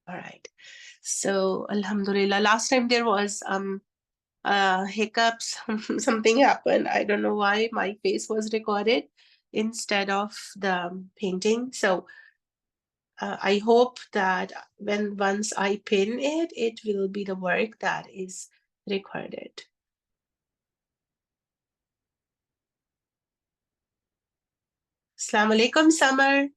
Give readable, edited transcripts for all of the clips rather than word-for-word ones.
All right. So, Alhamdulillah, last time there was hiccups, something happened. I don't know why my face was recorded instead of the painting. So, I hope that once I pin it, it will be the work that is recorded. Assalamu alaikum, Summer.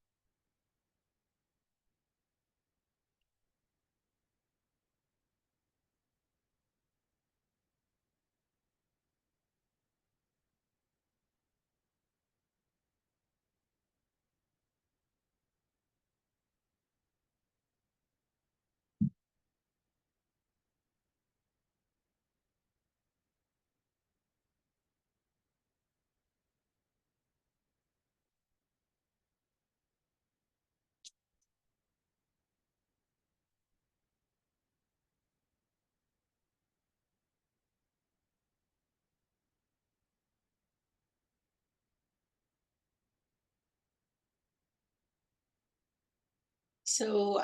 So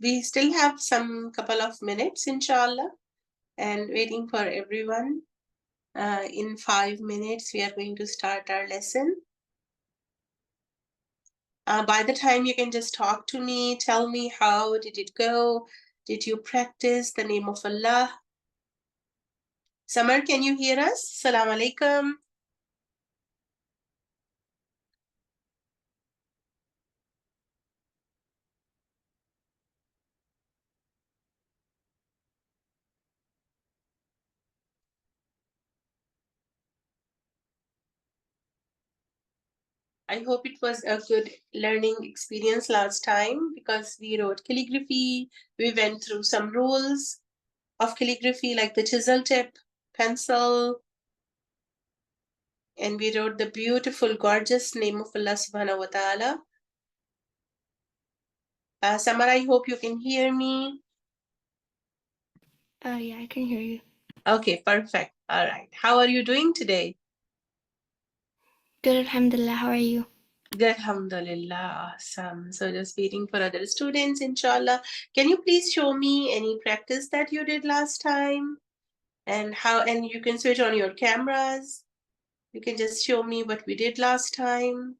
we still have some couple of minutes, inshallah, and waiting for everyone. In 5 minutes, we are going to start our lesson. By the time you can just talk to me, tell me how did it go? Did you practice the name of Allah? Samar, can you hear us? Assalamu alaikum. I hope it was a good learning experience last time because we wrote calligraphy. We went through some rules of calligraphy like the chisel tip, pencil, and we wrote the beautiful, gorgeous name of Allah subhanahu wa ta'ala. Samar, I hope you can hear me. Yeah, I can hear you. Okay, perfect. All right. How are you doing today? Good, alhamdulillah. How are you? Good, alhamdulillah. Awesome. So just waiting for other students, inshallah. Can you please show me any practice that you did last time? And you can switch on your cameras. You can just show me what we did last time.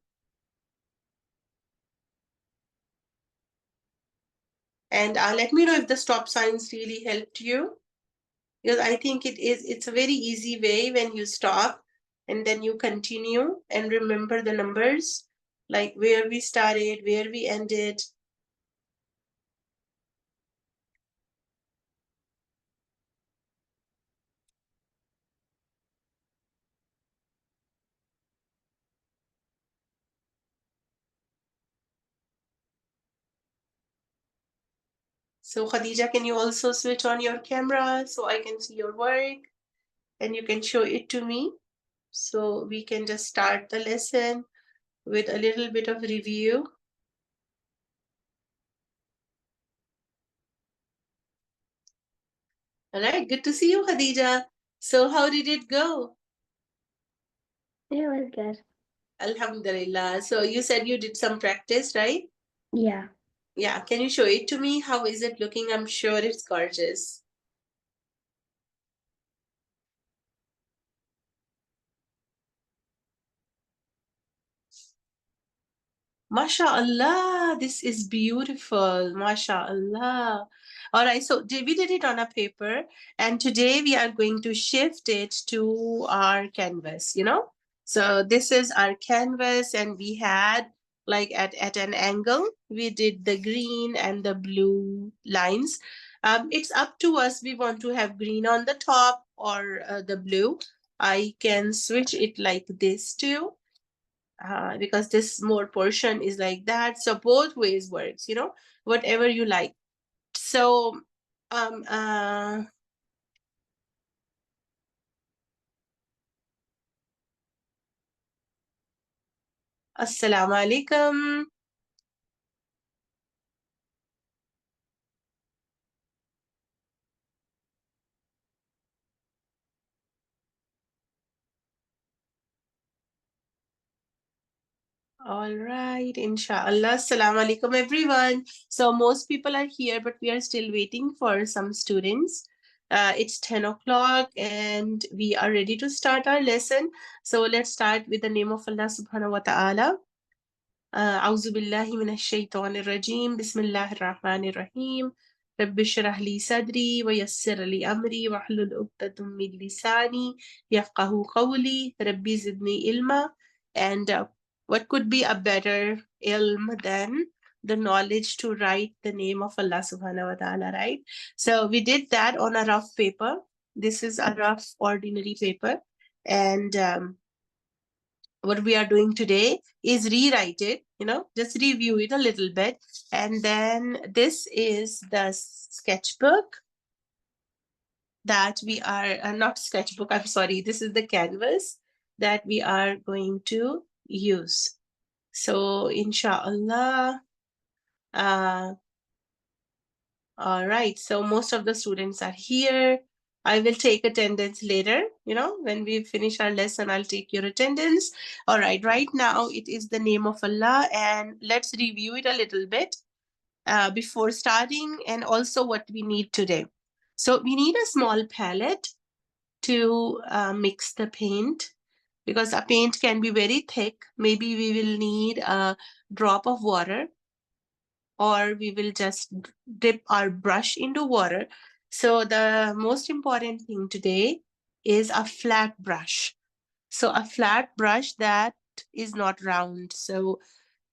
And let me know if the stop signs really helped you. Because I think it's a very easy way when you stop and then you continue and remember the numbers, like where we started, where we ended. So Khadija, can you also switch on your camera so I can see your work and you can show it to me? So we can just start the lesson with a little bit of review. All right, good to see you, Khadija. So how did it go? It was good. Alhamdulillah. So you said you did some practice, right? Yeah. Yeah, can you show it to me? How is it looking? I'm sure it's gorgeous. MashaAllah, this is beautiful. MashaAllah. All right, so we did it on a paper, and today we are going to shift it to our canvas, you know? So this is our canvas, and we had like at an angle, we did the green and the blue lines. It's up to us. We want to have green on the top or the blue. I can switch it like this too because this more portion is like that. So both ways works, you know, whatever you like. So, um, uh, Assalamu alaikum. All right, inshallah. Assalamu alaikum, everyone. So, most people are here, but we are still waiting for some students. It's 10 o'clock and we are ready to start our lesson. So, let's start with the name of Allah subhanahu wa ta'ala. أعوذ بالله من الشيطان الرجيم بسم الله الرحمن الرحيم رب اشرح لي صدري ويسر لي أمري واحلل عقدة من لساني يفقه قولي ربي زدني علما. And what could be a better ilm than the knowledge to write the name of Allah subhanahu wa ta'ala, right? So we did that on a rough paper. This is a rough ordinary paper. And what we are doing today is rewrite it, just review it a little bit. And then this is the sketchbook that we are, not sketchbook, I'm sorry, this is the canvas that we are going to use. So, inshallah, all right, so most of the students are here. I will take attendance later. When we finish our lesson, I'll take your attendance. All right now it is the name of Allah, and let's review it a little bit before starting, and also what we need today. So we need a small palette to mix the paint, because a paint can be very thick. Maybe we will need a drop of water, or we will just dip our brush into water. So the most important thing today is a flat brush. So a flat brush that is not round. So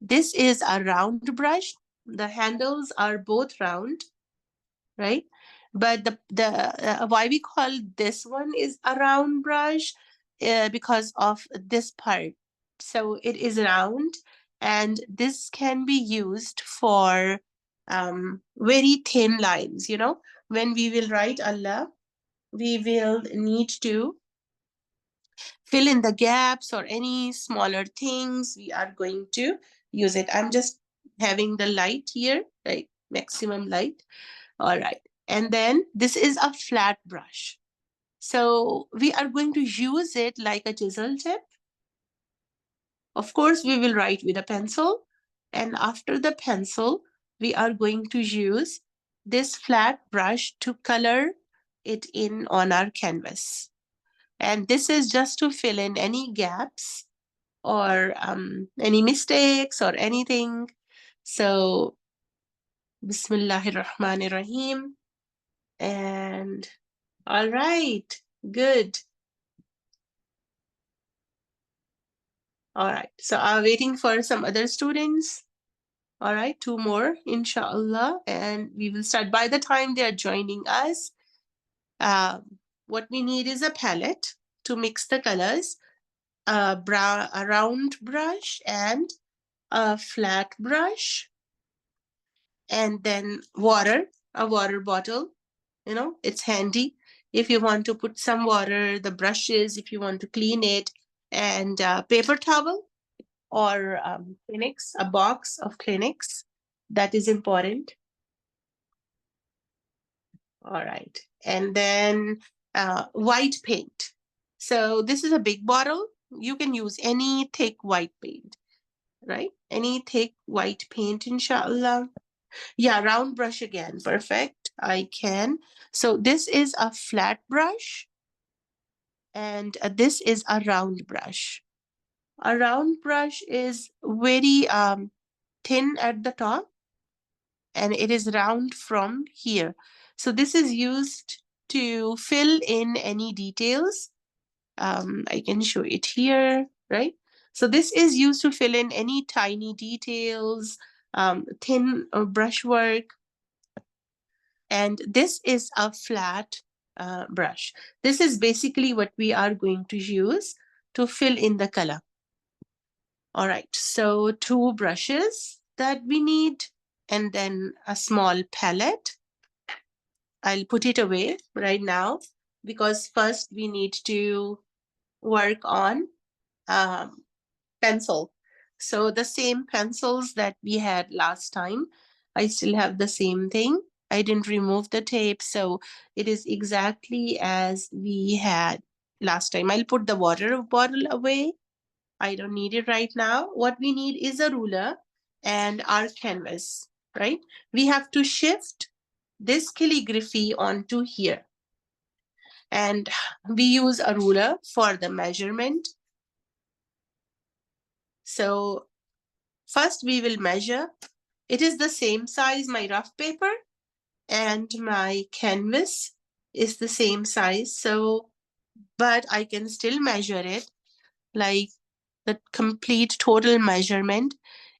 this is a round brush. The handles are both round, right? But the why we call this one is a round brush, because of this part. So it is round, and this can be used for very thin lines. When we will write Allah, we will need to fill in the gaps or any smaller things. We are going to use it. I'm just having the light here, right? Maximum light. All right. And then this is a flat brush. So we are going to use it like a chisel tip. Of course, we will write with a pencil. And after the pencil, we are going to use this flat brush to color it in on our canvas. And this is just to fill in any gaps or any mistakes or anything. So, Bismillahir Rahmanir Rahim. And all right, good. All right, so I'm waiting for some other students. All right, two more, inshallah, and we will start. By the time they are joining us, what we need is a palette to mix the colors, a round brush, and a flat brush, and then water, a water bottle. It's handy if you want to put some water, the brushes, if you want to clean it, and paper towel or Kleenex, a box of Kleenex. That is important. All right. And then white paint. So this is a big bottle. You can use any thick white paint, right? Any thick white paint, inshallah. Yeah, round brush again. Perfect. I can. So this is a flat brush, and this is a round brush. A round brush is very thin at the top, and it is round from here. So this is used to fill in any details. I can show it here, right? So this is used to fill in any tiny details, thin brushwork. And this is a flat brush. This is basically what we are going to use to fill in the color. All right, so two brushes that we need, and then a small palette. I'll put it away right now because first we need to work on pencil. So the same pencils that we had last time, I still have the same thing. I didn't remove the tape, so it is exactly as we had last time. I'll put the water bottle away. I don't need it right now. What we need is a ruler and our canvas, right? We have to shift this calligraphy onto here. And we use a ruler for the measurement. So first we will measure. It is the same size, my rough paper, and my canvas is the same size. So, but I can still measure it. Like the complete total measurement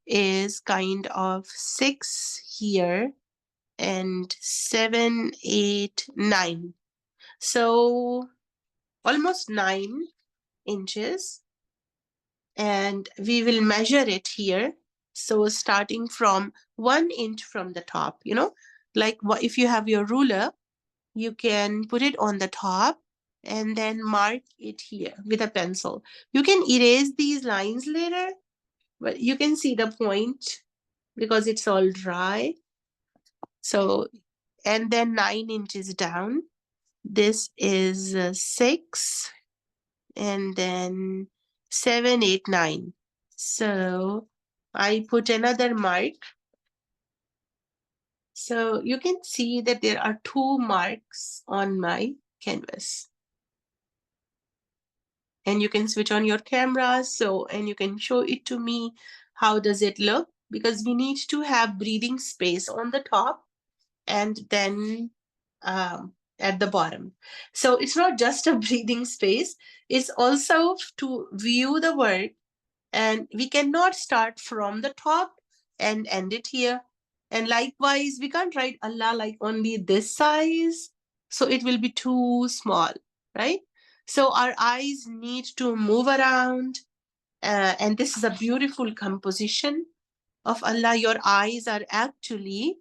is kind of 6 here and 7, 8, 9. So almost 9 inches. And we will measure it here. So starting from 1 inch from the top, like if you have your ruler, you can put it on the top and then mark it here with a pencil. You can erase these lines later, but you can see the point because it's all dry. So, and then 9 inches down, this is 6, and then 7, 8, 9. So I put another mark. So you can see that there are 2 marks on my canvas. And you can switch on your camera, and you can show it to me. How does it look? Because we need to have breathing space on the top and then at the bottom. So it's not just a breathing space, it's also to view the work. And we cannot start from the top and end it here. And likewise, we can't write Allah like only this size. So it will be too small, right? So our eyes need to move around. And this is a beautiful composition of Allah. Your eyes are actually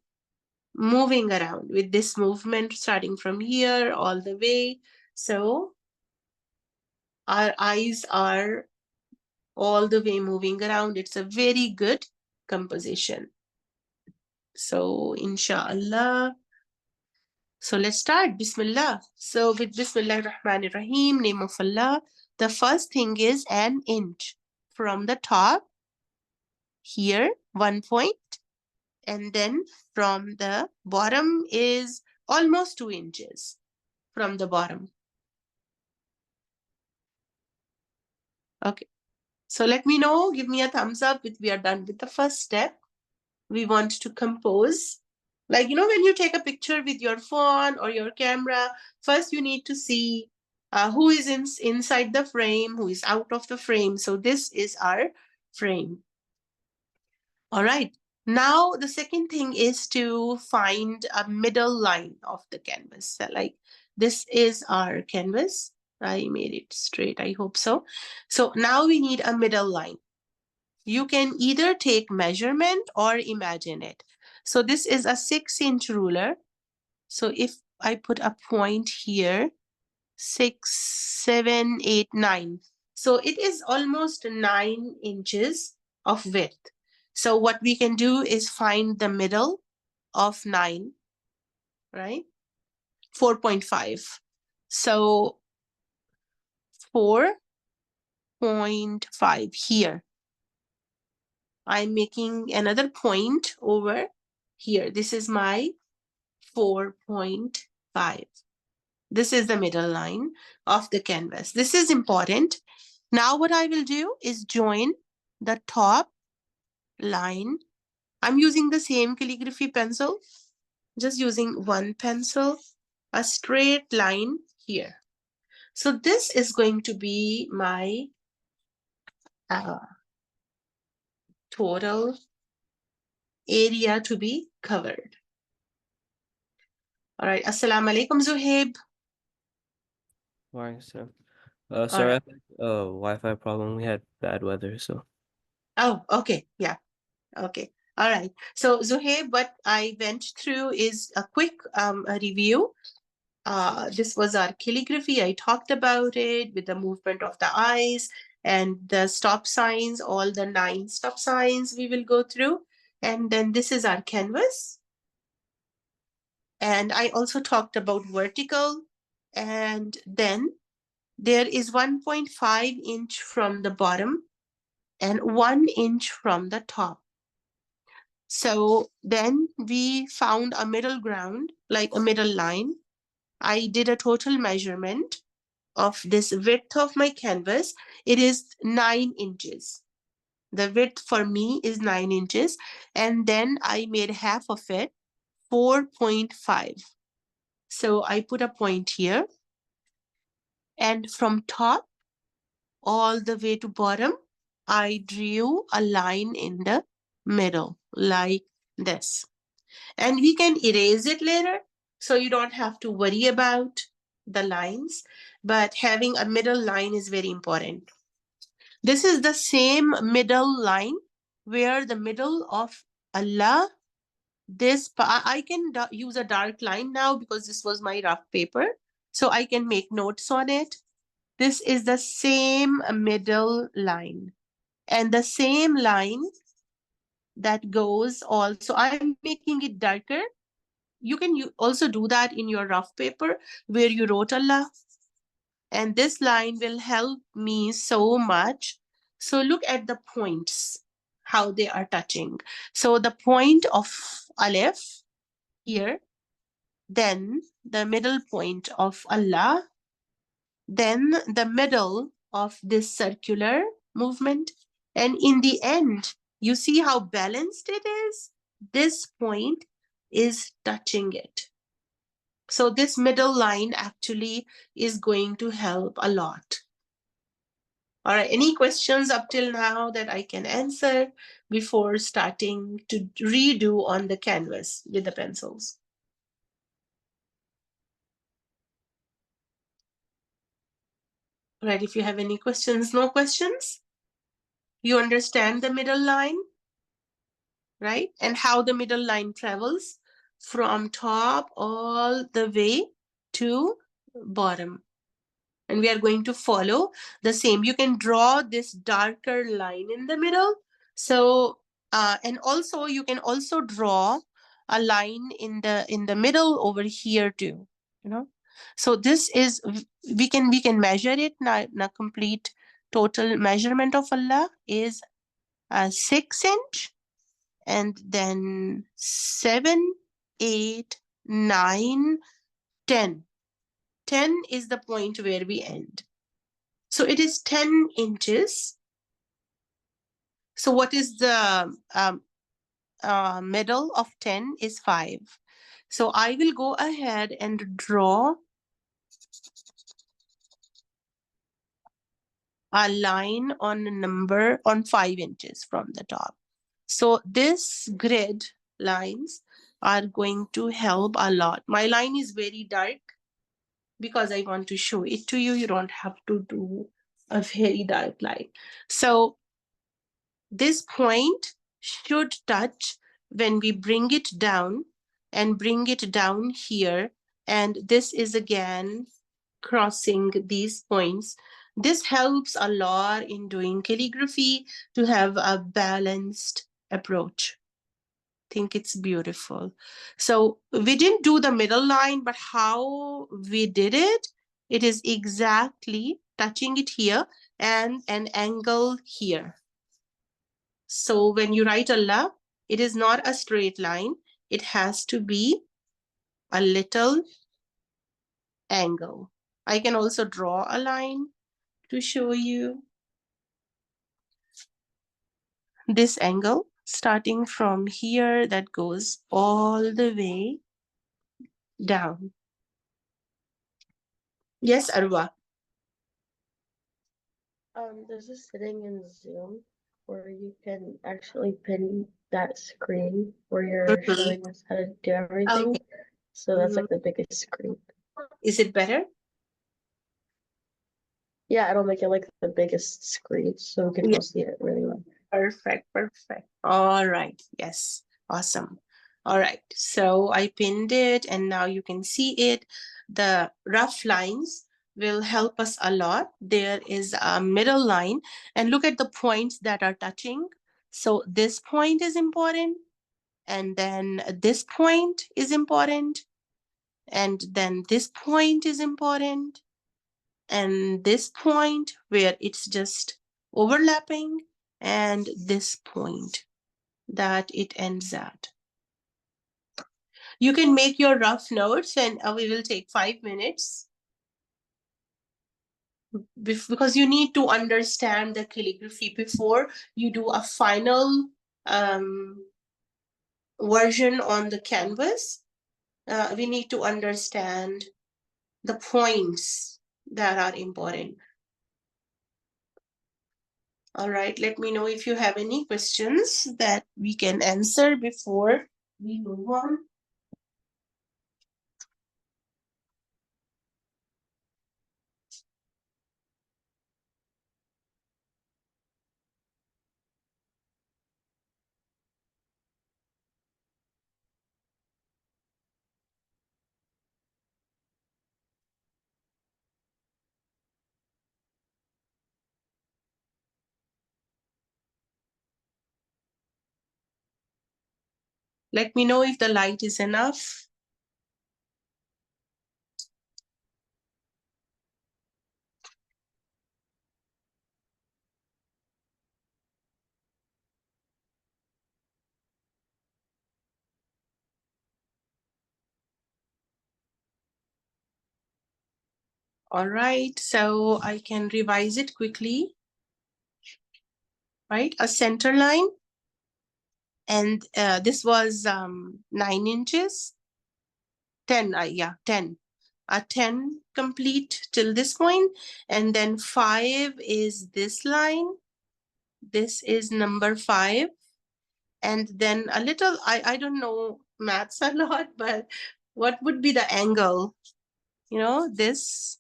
moving around with this movement starting from here all the way. So our eyes are all the way moving around. It's a very good composition. So inshallah. So let's start. Bismillah. So with Bismillah Rahman Rahim, name of Allah, the first thing is an inch. From the top, here, 1 point. And then from the bottom is almost 2 inches from the bottom. Okay. So let me know, give me a thumbs up if we are done with the first step. We want to compose. Like, when you take a picture with your phone or your camera, first you need to see who is inside the frame, who is out of the frame. So this is our frame. All right. Now, the second thing is to find a middle line of the canvas. So, like, this is our canvas. I made it straight. I hope so. So now we need a middle line. You can either take measurement or imagine it. So this is a 6-inch ruler. So if I put a point here, 6, 7, 8, 9. So it is almost 9 inches of width. So what we can do is find the middle of 9, right? 4.5. So 4.5 here. I'm making another point over here. This is my 4.5. This is the middle line of the canvas. This is important. Now what I will do is join the top line. I'm using the same calligraphy pencil, just using one pencil, a straight line here. So this is going to be my total area to be covered. All right. Assalamu alaikum, Zuhaib. Why, sir? All Sorry, right. I had a Wi-Fi problem. We had bad weather, so. Oh, okay. Yeah. Okay. All right. So Zuhaib, what I went through is a quick a review. This was our calligraphy. I talked about it with the movement of the eyes and the stop signs, all the 9 stop signs we will go through. And then this is our canvas. And I also talked about vertical. And then there is 1.5 inch from the bottom and 1 inch from the top. So then we found a middle ground, like a middle line. I did a total measurement of this width of my canvas. It is 9 inches. The width for me is 9 inches. And then I made half of it 4.5. So I put a point here. And from top all the way to bottom, I drew a line in the middle like this. And we can erase it later, so you don't have to worry about the lines. But having a middle line is very important. This is the same middle line where the middle of Allah, I can use a dark line now because this was my rough paper. So I can make notes on it. This is the same middle line. And the same line that goes also, I'm making it darker. You can also do that in your rough paper where you wrote Allah. And this line will help me so much. So look at the points, how they are touching. So the point of Aleph here, then the middle point of Allah, then the middle of this circular movement. And in the end, you see how balanced it is? This point is touching it. So this middle line actually is going to help a lot. All right, any questions up till now that I can answer before starting to redo on the canvas with the pencils? All right, if you have any questions, no questions? You understand the middle line, right? And how the middle line travels from top all the way to bottom. And we are going to follow the same. You can draw this darker line in the middle. So, and also you can also draw a line in the middle over here too, you know. So this is, we can measure it now. Complete total measurement of Allah is 6 inch, and then 7, 8, 9, 10. 10 is the point where we end. So it is 10 inches. So what is the middle of 10 is 5. So I will go ahead and draw a line on a number on 5 inches from the top. So this grid lines are going to help a lot. My line is very dark because I want to show it to you. You don't have to do a very dark line. So this point should touch when we bring it down and bring it down here. And this is again crossing these points. This helps a lot in doing calligraphy to have a balanced approach. I think it's beautiful. So we didn't do the middle line, but how we did it, it is exactly touching it here and an angle here. So when you write Allah, it is not a straight line. It has to be a little angle. I can also draw a line to show you this angle starting from here that goes all the way down. Yes, Arwa. There's a setting in Zoom where you can actually pin that screen where you're showing us how to do everything. Okay. So that's like the biggest screen. Is it better? Yeah, it'll make it like the biggest screen so we can Yeah. all see it really well. Perfect, perfect. All right. Yes. Awesome. All right. So I pinned it and now you can see it. The rough lines will help us a lot. There is a middle line and look at the points that are touching. So this point is important, and then this point is important, and then this point is important, and this point where it's just overlapping and this point that it ends at. You can make your rough notes, and we will take 5 minutes because you need to understand the calligraphy before you do a final version on the canvas. We need to understand the points that are important. All right, let me know if you have any questions that we can answer before we move on. Let me know if the light is enough. All right, so I can revise it quickly. Right, a center line, and this was 9 inches, 10, yeah, 10. A 10 complete till this point, and then 5 is this line. This is number 5, and then a little, I don't know maths a lot, but what would be the angle? You know, this.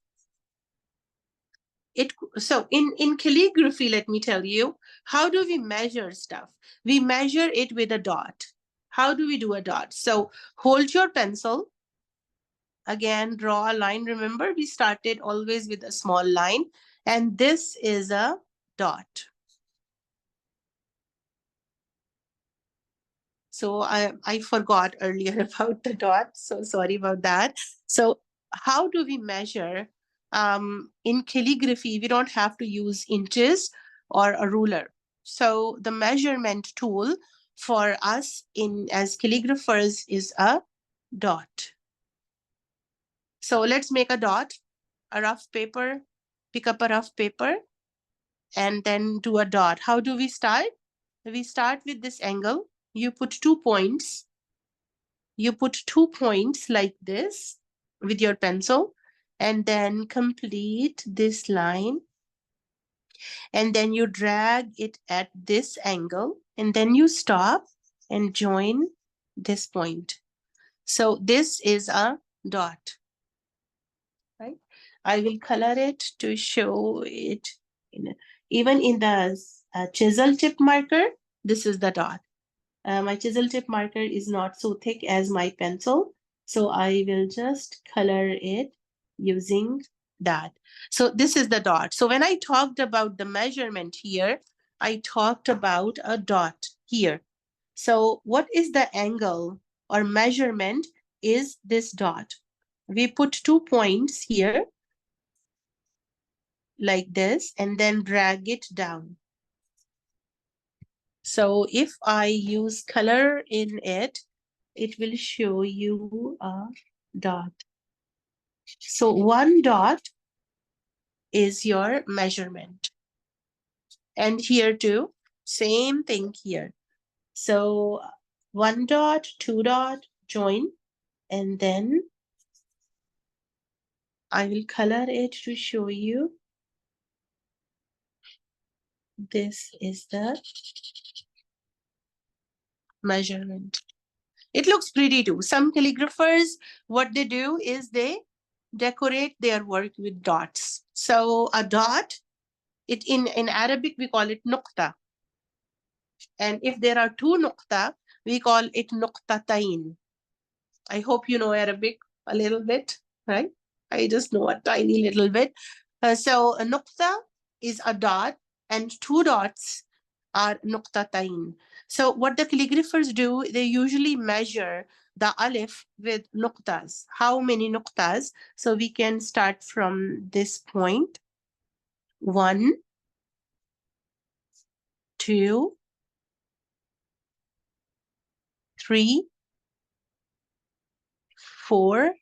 So in calligraphy, let me tell you, how do we measure stuff? We measure it with a dot. How do we do a dot? So hold your pencil. Again, draw a line. Remember, we started always with a small line, and this is a dot. So I forgot earlier about the dot. So sorry about that. So how do we measure? In calligraphy, we don't have to use inches or a ruler. So the measurement tool for us as calligraphers is a dot. So let's make a dot, a rough paper, pick up a rough paper, and then do a dot. How do we start? We start with this angle. You put 2 points. You put 2 points like this with your pencil, and then complete this line. And then you drag it at this angle, and then you stop and join this point. So this is a dot, right? I will color it to show it. Even in the chisel tip marker, this is the dot. My chisel tip marker is not so thick as my pencil, so I will just color it using that. So this is the dot. So when I talked about the measurement here, I talked about a dot here. So what is the angle or measurement is this dot. We put 2 points here like this and then drag it down. So if I use color in it, it will show you a dot. So 1 dot is your measurement. And here too, same thing here. So 1 dot, 2 dot, join, and then I will color it to show you. This is the measurement. It looks pretty too. Some calligraphers, what they do is they decorate their work with dots. So a dot, in Arabic, we call it nuqta. And if there are 2 nuqta, we call it nuqtatain. I hope you know Arabic a little bit, right? I just know a tiny little bit. So a nuqta is a dot, and 2 dots are nuqtatain. So what the calligraphers do, they usually measure the alif with nuqtas. How many nuqtas? So we can start from this point. 1, 2, 3, 4,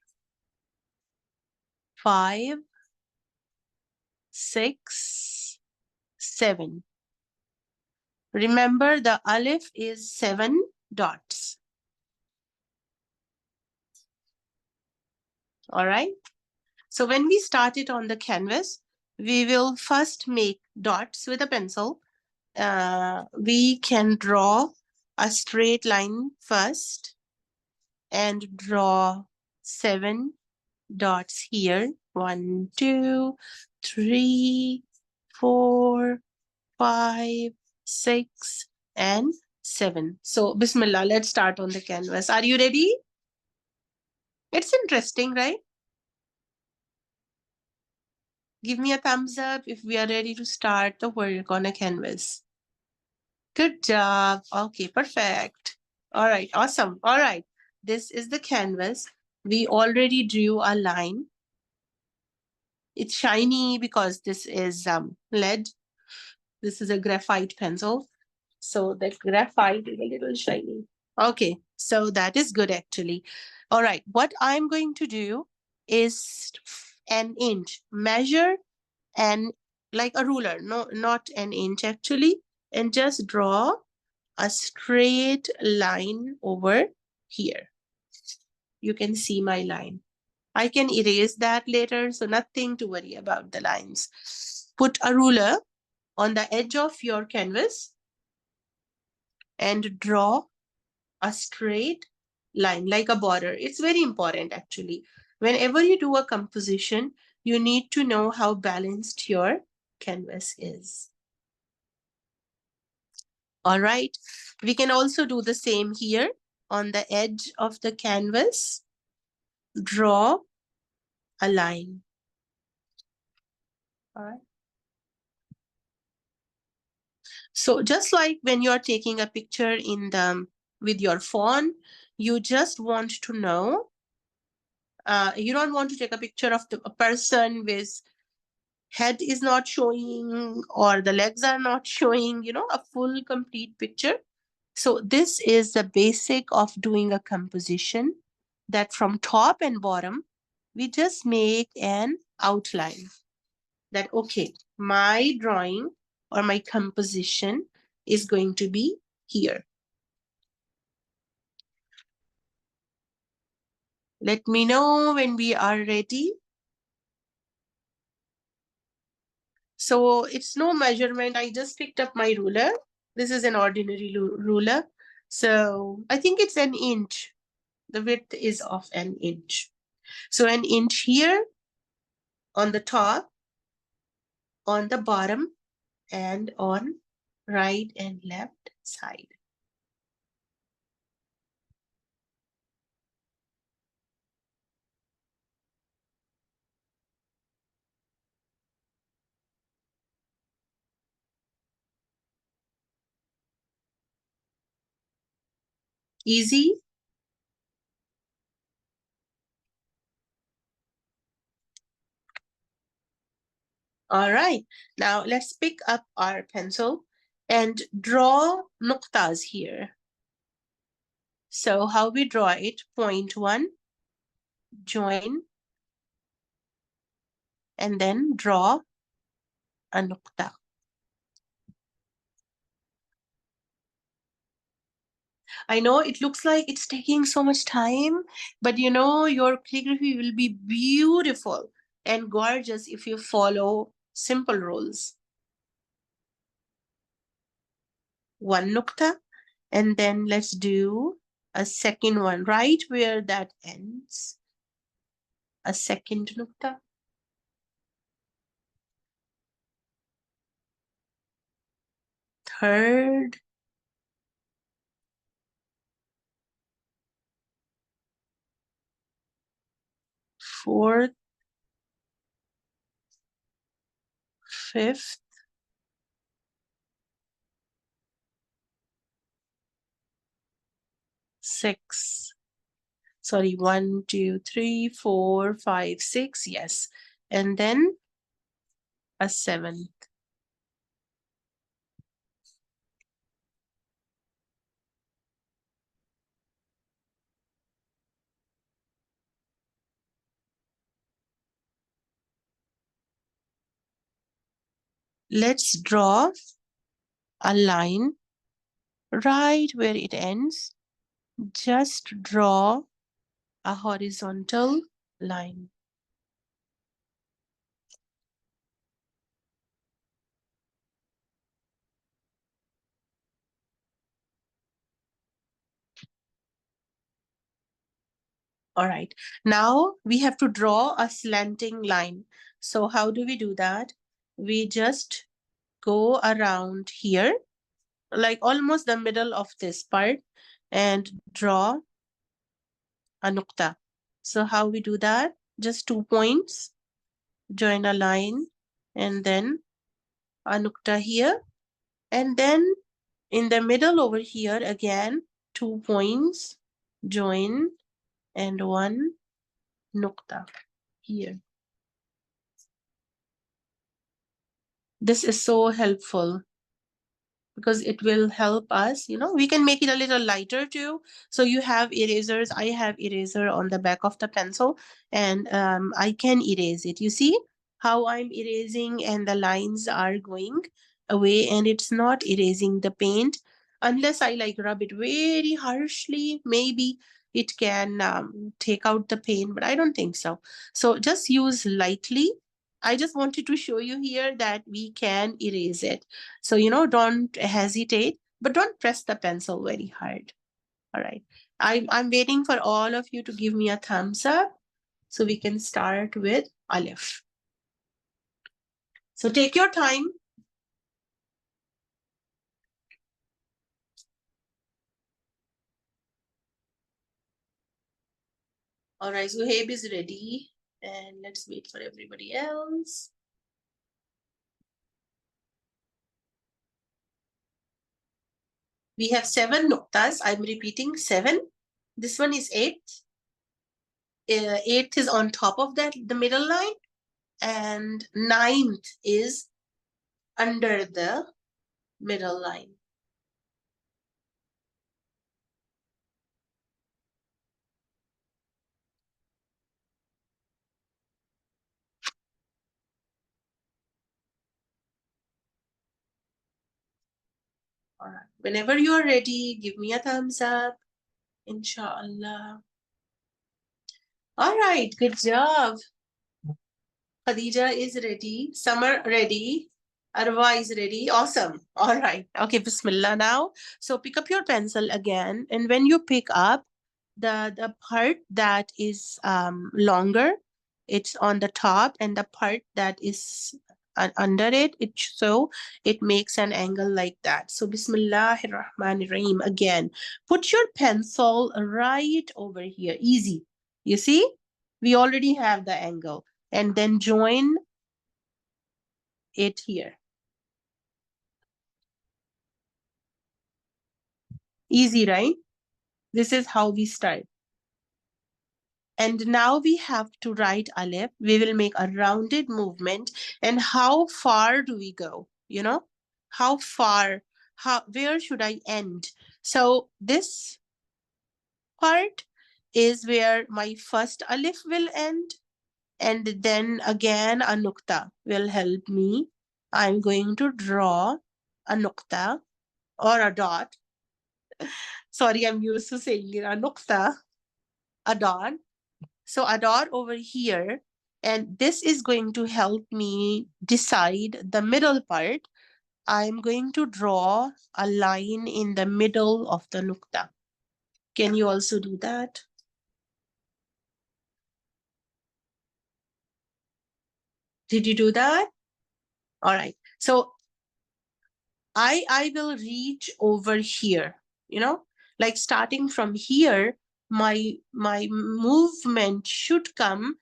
5, 6, 7. Remember, the alif is 7 dots. All right. So when we start it on the canvas, we will first make dots with a pencil. We can draw a straight line first and draw 7 dots here. 1, 2, 3, 4, 5, 6, and 7. So Bismillah, let's start on the canvas. Are you ready? It's interesting, right? Give me a thumbs up if we are ready to start the work on a canvas. Good job. Okay, perfect. All right, awesome. All right, this is the canvas. We already drew a line. It's shiny because this is lead. This is a graphite pencil. So the graphite is a little shiny. Okay, so that is good actually. All right, what I'm going to do is an inch. Measure and like a ruler, no, not an inch actually, and just draw a straight line over here. You can see my line. I can erase that later, so nothing to worry about the lines. Put a ruler on the edge of your canvas and draw a straight line like a border. It's very important actually. Whenever you do a composition, you need to know how balanced your canvas is. All right, we can also do the same here on the edge of the canvas. Draw a line. All right. So just like when you're taking a picture in the with your phone, you just want to know, you don't want to take a picture of a person with head is not showing or the legs are not showing, a full complete picture. So this is the basic of doing a composition, that from top and bottom, we just make an outline that, okay, my drawing or my composition is going to be here. Let me know when we are ready. So it's no measurement. I just picked up my ruler. This is an ordinary ruler. So I think it's an inch. The width is of an inch. So an inch here on the top, on the bottom, and on right and left side. Easy? All right. Now let's pick up our pencil and draw nuqtas here. So how we draw it, point 1, join, and then draw a nuqta. I know it looks like it's taking so much time, but your calligraphy will be beautiful and gorgeous if you follow simple rules. 1 nukta, and then let's do a second one right where that ends. A second nukta. Third. Fourth. Fifth. Sixth. Sorry, 1, 2, 3, 4, 5, 6. Yes. And then a 7th. let's draw a line right where it ends. Just draw a horizontal line. All right. Now we have to draw a slanting line. So how do we do that? We just go around here, like almost the middle of this part, and draw a nukta. So how we do that? Just 2 points, join a line, and then a nukta here. And then in the middle over here, again, 2 points, join, and one nukta here. This is so helpful because it will help us, we can make it a little lighter too. So you have erasers. I have eraser on the back of the pencil, and I can erase it. You see how I'm erasing, and the lines are going away, and it's not erasing the paint unless I like rub it very harshly. Maybe it can take out the paint, but I don't think so. So just use lightly. I just wanted to show you here that we can erase it. So, don't hesitate, but don't press the pencil very hard. All right. I'm waiting for all of you to give me a thumbs up so we can start with Aleph. So take your time. All right, Zuhaib is ready. And let's wait for everybody else. We have 7 nuktas. I'm repeating 7. This one is 8. 8th is on top of that, the middle line. And 9th is under the middle line. All right. Whenever you are ready, give me a thumbs up. Inshallah. All right. Good job. Khadija is ready. Summer ready. Arwa is ready. Awesome. All right. Okay. Bismillah now. So pick up your pencil again. And when you pick up the part that is longer, it's on the top, and the part that is under it, so it makes an angle like that. So Bismillahir Rahmanir Rahim. Again, put your pencil right over here. Easy. You see? We already have the angle. And then join it here. Easy, right? This is how we start. And now we have to write Aleph. We will make a rounded movement. And how far do we go? How far? Where should I end? So this part is where my first Aleph will end. And then again, a nukta will help me. I'm going to draw a nukta or a dot. Sorry, I'm used to saying it. A nukta, a dot. So a dot over here. And this is going to help me decide the middle part. I'm going to draw a line in the middle of the nukta. Can you also do that? Did you do that? All right. So I will reach over here, like starting from here, my movement should come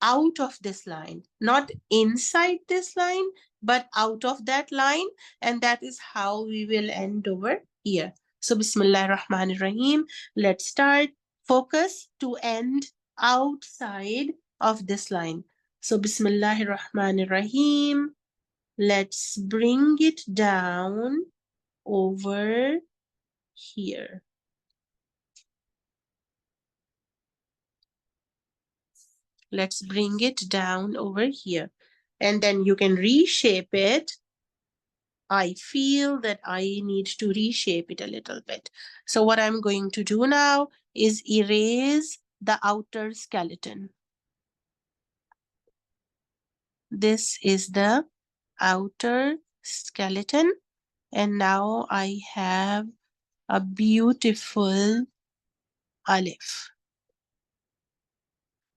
out of this line, not inside this line, but out of that line. And that is how we will end over here. So Bismillah Rahman Rahim. Let's start. Focus to end outside of this line. So Bismillah Rahman Rahim. Let's bring it down over here. Let's bring it down over here. And then you can reshape it I feel that I need to reshape it a little bit. So what I'm going to do now is erase the outer skeleton. This is the outer skeleton. And now I have a beautiful alif.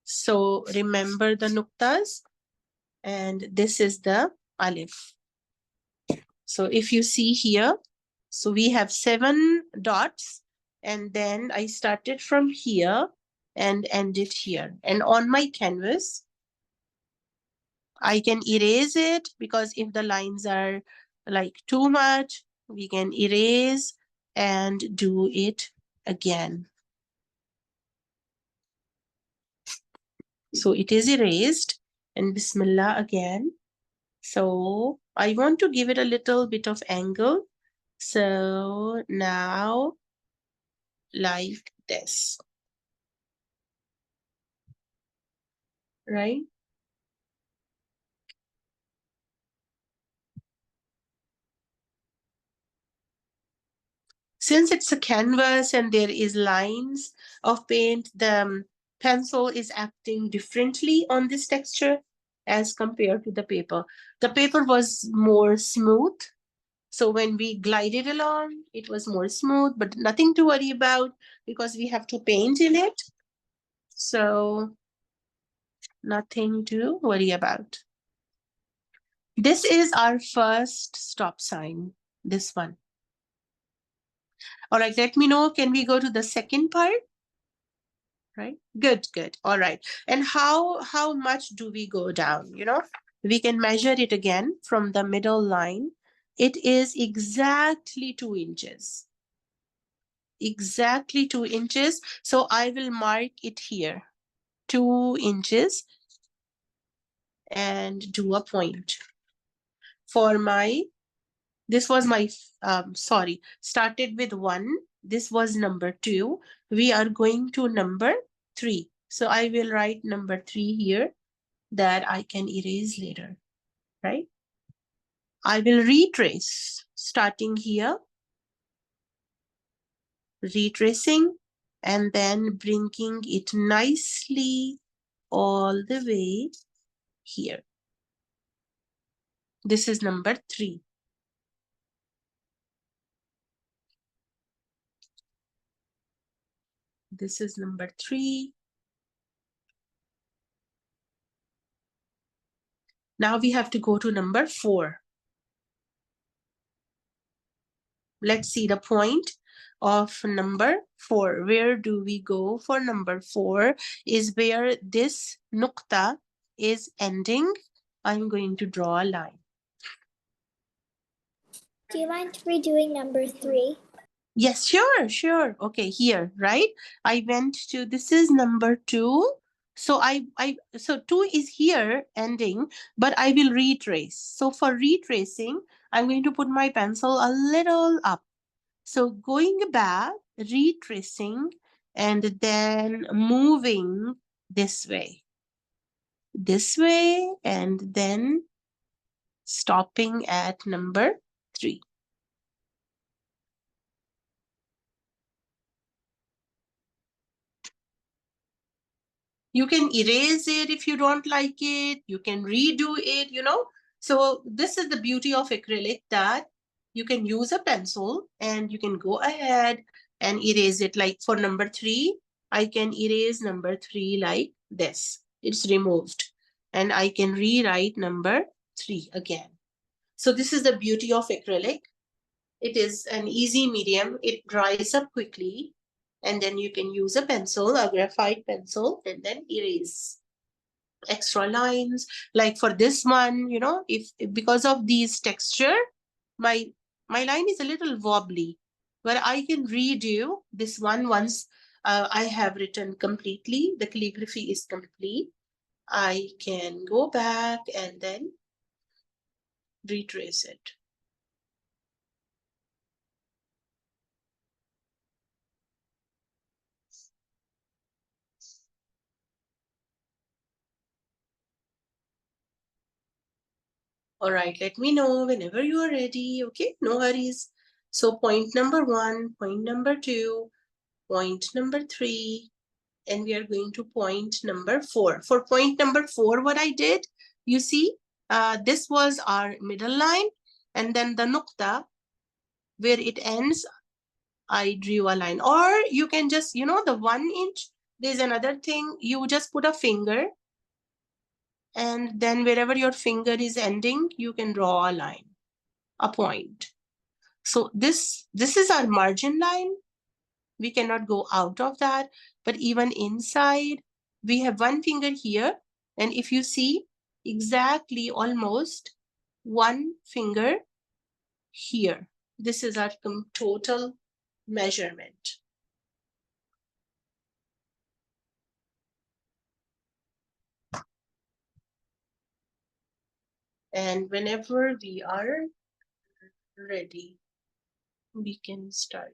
So remember the nuktas, and this is the alif. So if you see here, so we have 7 dots, and then I started from here and ended here. And on my canvas, I can erase it, because if the lines are like too much, we can erase and do it again. So it is erased, and Bismillah again. So I want to give it a little bit of angle. So now, like this, right? Since it's a canvas and there is lines of paint, the pencil is acting differently on this texture as compared to the paper. The paper was more smooth. So when we glided along, it was more smooth, but nothing to worry about because we have to paint in it. So nothing to worry about. This is our first stop sign, this one. All right, let me know. Can we go to the second part? Right? Good, good. All right. And how much do we go down? You know, we can measure it again from the middle line. It is exactly 2 inches. Exactly 2 inches. So I will mark it here, 2 inches, and do a point. For my, this was my, started with 1. This was number 2. We are going to number 3. So I will write number 3 here that I can erase later, right? I will retrace starting here, retracing, and then bringing it nicely all the way here. This is number 3. This is number 3. Now we have to go to number 4. Let's see the point of number 4. Where do we go for number 4? Is where this nukta is ending. I'm going to draw a line. Do you mind redoing number 3? Yes, sure, sure. Okay, here, right? I went to, this is number 2. So so 2 is here ending, but I will retrace. So for retracing, I'm going to put my pencil a little up. So going back, retracing, and then moving this way, and then stopping at number 3. You can erase it if you don't like it. You can redo it, you know. So this is the beauty of acrylic, that you can use a pencil and you can go ahead and erase it. Like for number 3, I can erase number 3 like this. It's removed. And I can rewrite number 3 again. So this is the beauty of acrylic. It is an easy medium. It dries up quickly. And then you can use a pencil, a graphite pencil, and then erase extra lines. Like for this one, you know, if because of these texture, my line is a little wobbly, but I can redo this one once I have written completely. The calligraphy is complete. I can go back and then retrace it. All right, let me know whenever you are ready. Okay, no worries. So point number 1, point number 2, point number 3, and we are going to point number 4. For point number 4, what I did, you see, this was our middle line, and then the nukta, where it ends, I drew a line. Or you can just, the 1 inch, there's another thing, you just put a finger, and then wherever your finger is ending, you can draw a line, a point. So this is our margin line. We cannot go out of that. But even inside, we have one finger here. And if you see, exactly almost one finger here. This is our total measurement. And whenever we are ready, we can start.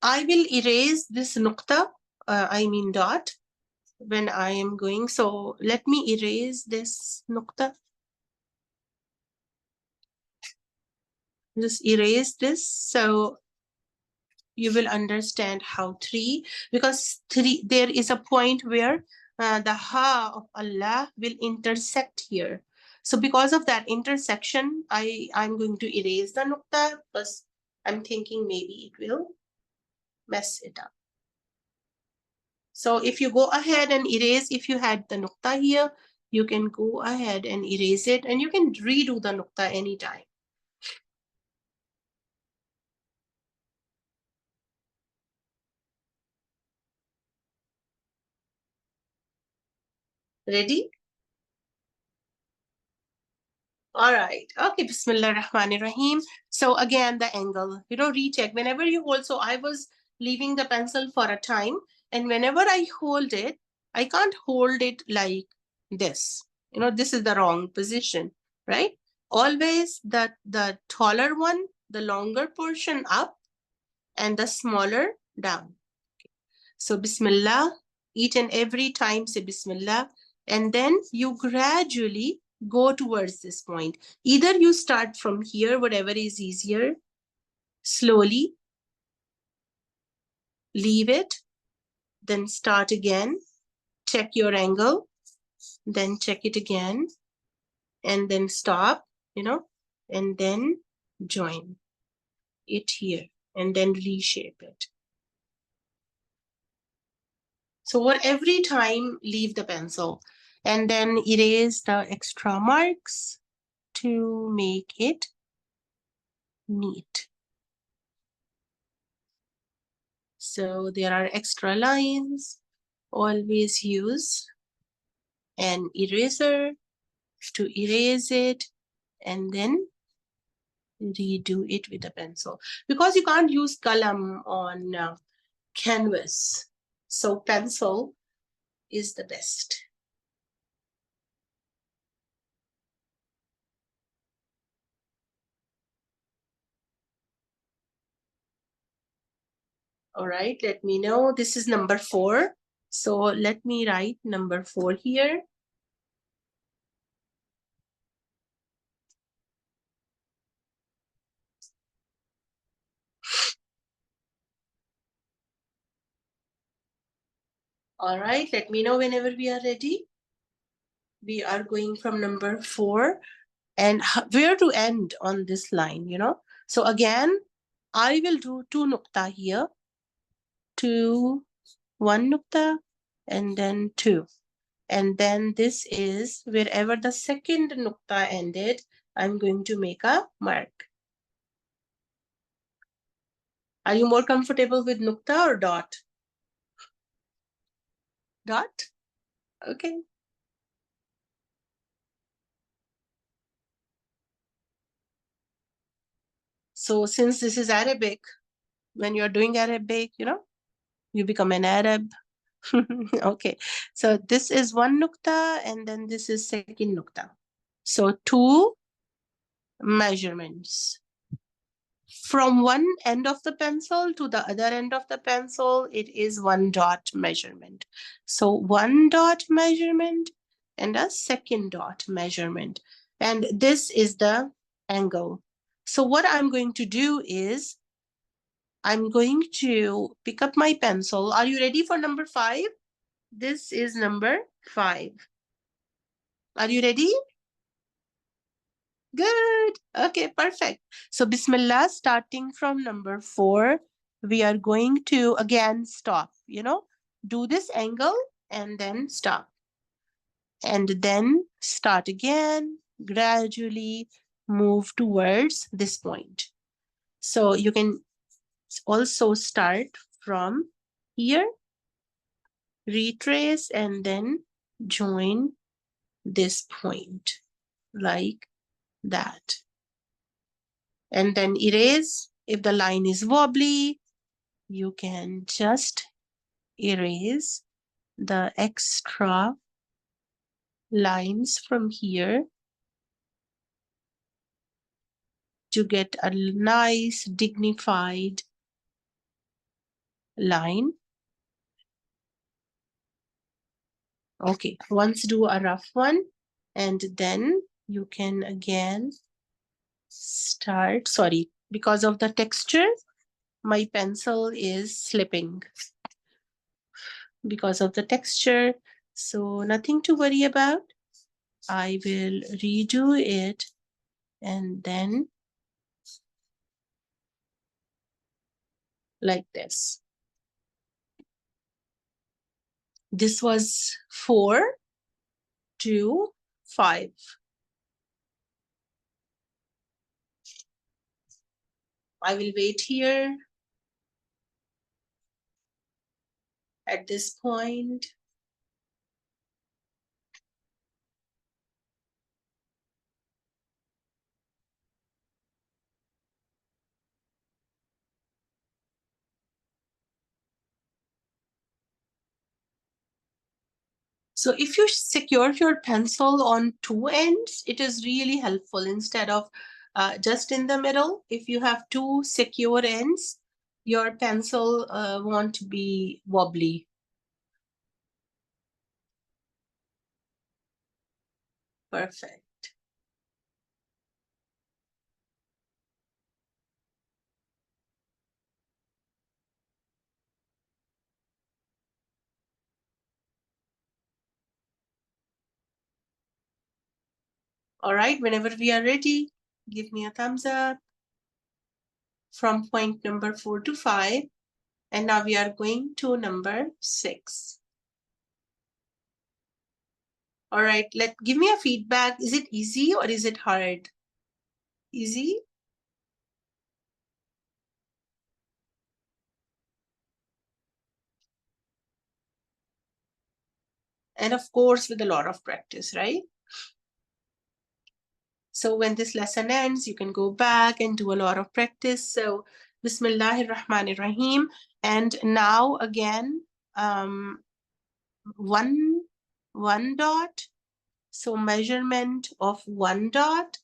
I will erase this nukta, dot, when I am going. So let me erase this nukta. Just erase this. So you will understand how 3, because 3, there is a point where the ha of Allah will intersect here. So because of that intersection, I'm going to erase the nukta, because I'm thinking maybe it will mess it up. So if you go ahead and erase, if you had the nukta here, you can go ahead and erase it, and you can redo the nukta anytime. Ready? All right. Okay. Bismillah Rahmanir Rahim. So again, the angle, recheck. Whenever you hold, so I was leaving the pencil for a time, and whenever I hold it, I can't hold it like this. This is the wrong position, right? Always the taller one, the longer portion up, and the smaller down. So Bismillah, each and every time say Bismillah, and then you gradually go towards this point. Either you start from here, whatever is easier, slowly, leave it, then start again, check your angle, then check it again, and then stop, and then join it here, and then reshape it. So every time, leave the pencil, and then erase the extra marks to make it neat. So there are extra lines. Always use an eraser to erase it, and then redo it with a pencil. Because you can't use kalam on canvas, so pencil is the best. All right, let me know. This is number 4. So let me write number 4 here. All right, let me know whenever we are ready. We are going from number 4, and where to end on this line, So again, I will do 2 nukta here, 2, 1 nukta, and then 2. And then this is wherever the second nukta ended, I'm going to make a mark. Are you more comfortable with nukta or dot? Dot? Okay. So since this is Arabic, when you're doing Arabic, you become an Arab. Okay. So this is 1 nukta, and then this is second nukta. So 2 measurements. from one end of the pencil to the other end of the pencil, it is 1 dot measurement. So 1 dot measurement and a second dot measurement. And this is the angle. So what I'm going to do is I'm going to pick up my pencil. Are you ready for number 5? This is number 5. Are you ready? Good. Okay, perfect. So Bismillah, starting from number 4, we are going to again stop, do this angle and then stop. And then start again, gradually move towards this point. So you can also start from here, retrace, and then join this point like that. And then erase. If the line is wobbly, you can just erase the extra lines from here to get a nice dignified line. Okay, once do a rough one, and then you can again start. Sorry, because of the texture, my pencil is slipping because of the texture. So nothing to worry about. I will redo it and then like this. This was 4 to 5. I will wait here at this point. So if you secure your pencil on 2 ends, it is really helpful instead of just in the middle. If you have 2 secure ends, your pencil won't be wobbly. Perfect. All right, whenever we are ready, give me a thumbs up from point number 4 to 5. And now we are going to number 6. All right, give me a feedback. Is it easy or is it hard? Easy? And of course, with a lot of practice, right? So when this lesson ends, you can go back and do a lot of practice. So Bismillahir Rahmanir Rahim. And now again, one dot. So measurement of 1 dot.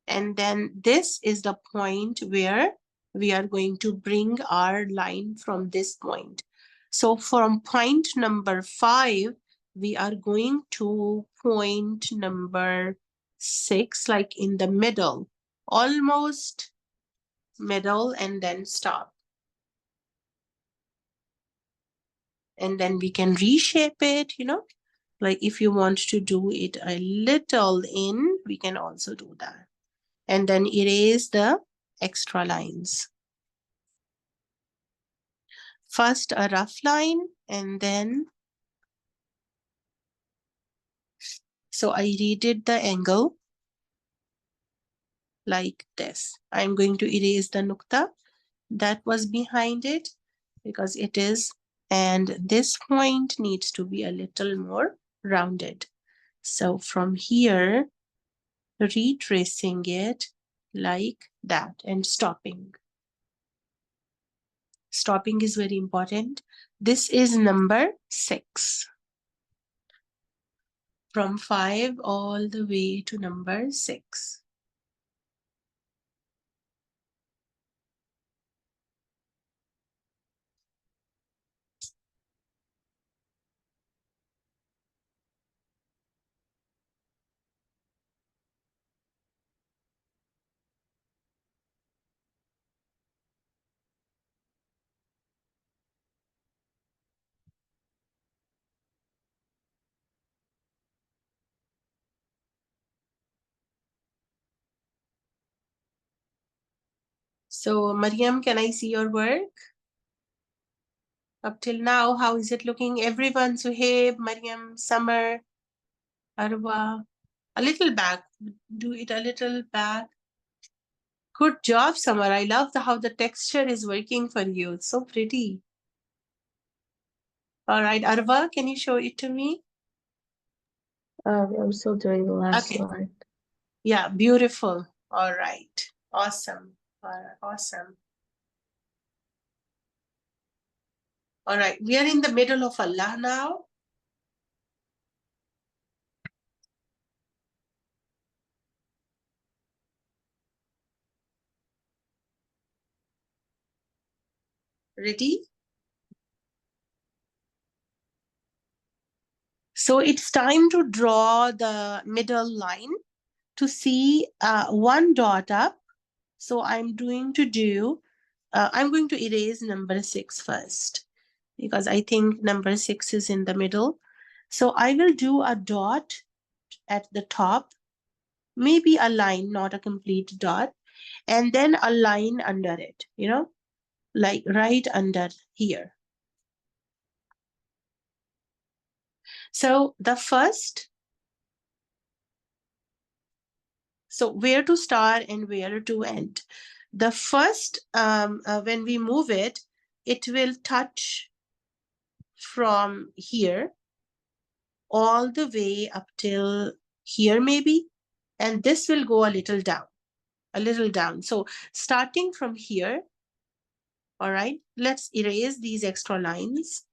And then this is the point where we are going to bring our line from this point. So from point number 5, we are going to point number 6, like in the middle, almost middle, and then stop. And then we can reshape it, like if you want to do it a little in, we can also do that. And then erase the extra lines. First a rough line, and then, so I redid the angle like this. I'm going to erase the nukta that was behind it because it is, and this point needs to be a little more rounded. So from here, retracing it like that and stopping. Stopping is very important. This is number 6. From 5 all the way to number 6. So, Mariam, can I see your work? Up till now, how is it looking? Everyone, Suhaib, Mariam, Summer, Arwa. A little back. Do it a little back. Good job, Summer. I love how the texture is working for you. It's so pretty. All right, Arwa, can you show it to me? I'm still doing the last Okay. line. Yeah, beautiful. All right. Awesome. Awesome. All right. We are in the middle of Allah now. Ready? So it's time to draw the middle line to see one dot up. So I'm going to erase number 6 first because I think number 6 is in the middle. So I will do a dot at the top, maybe a line, not a complete dot, and then a line under it, like right under here. So where to start and where to end? The first, when we move it, it will touch from here all the way up till here maybe, and this will go a little down. So starting from here, all right, let's erase these extra lines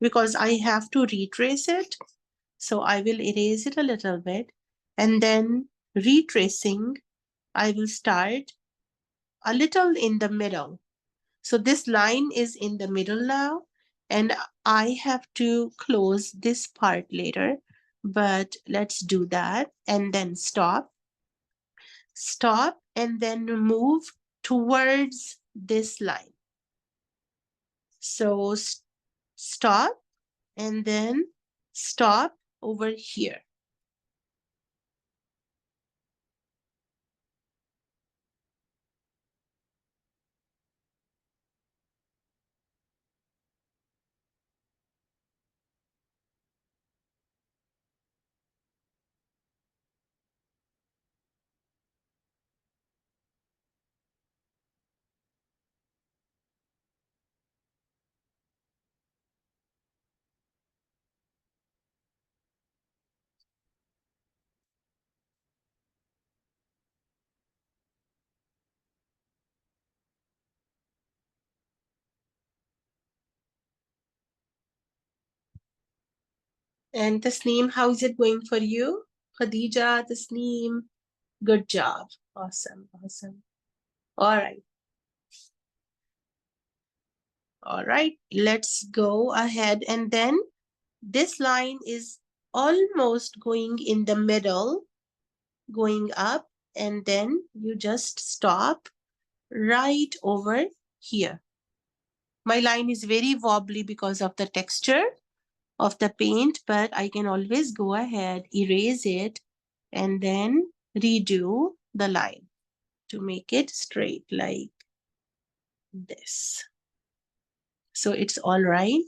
because I have to retrace it. So I will erase it a little bit, and then retracing, I will start a little in the middle. So this line is in the middle now, and I have to close this part later, but let's do that and then stop, and then move towards this line. So stop and then stop over here. And Tasneem, how is it going for you? Khadija, Tasneem, good job. Awesome. All right. All right, let's go ahead. And then this line is almost going in the middle, going up, and then you just stop right over here. My line is very wobbly because of the texture of the paint, but I can always go ahead, erase it, and then redo the line to make it straight like this. So it's all right.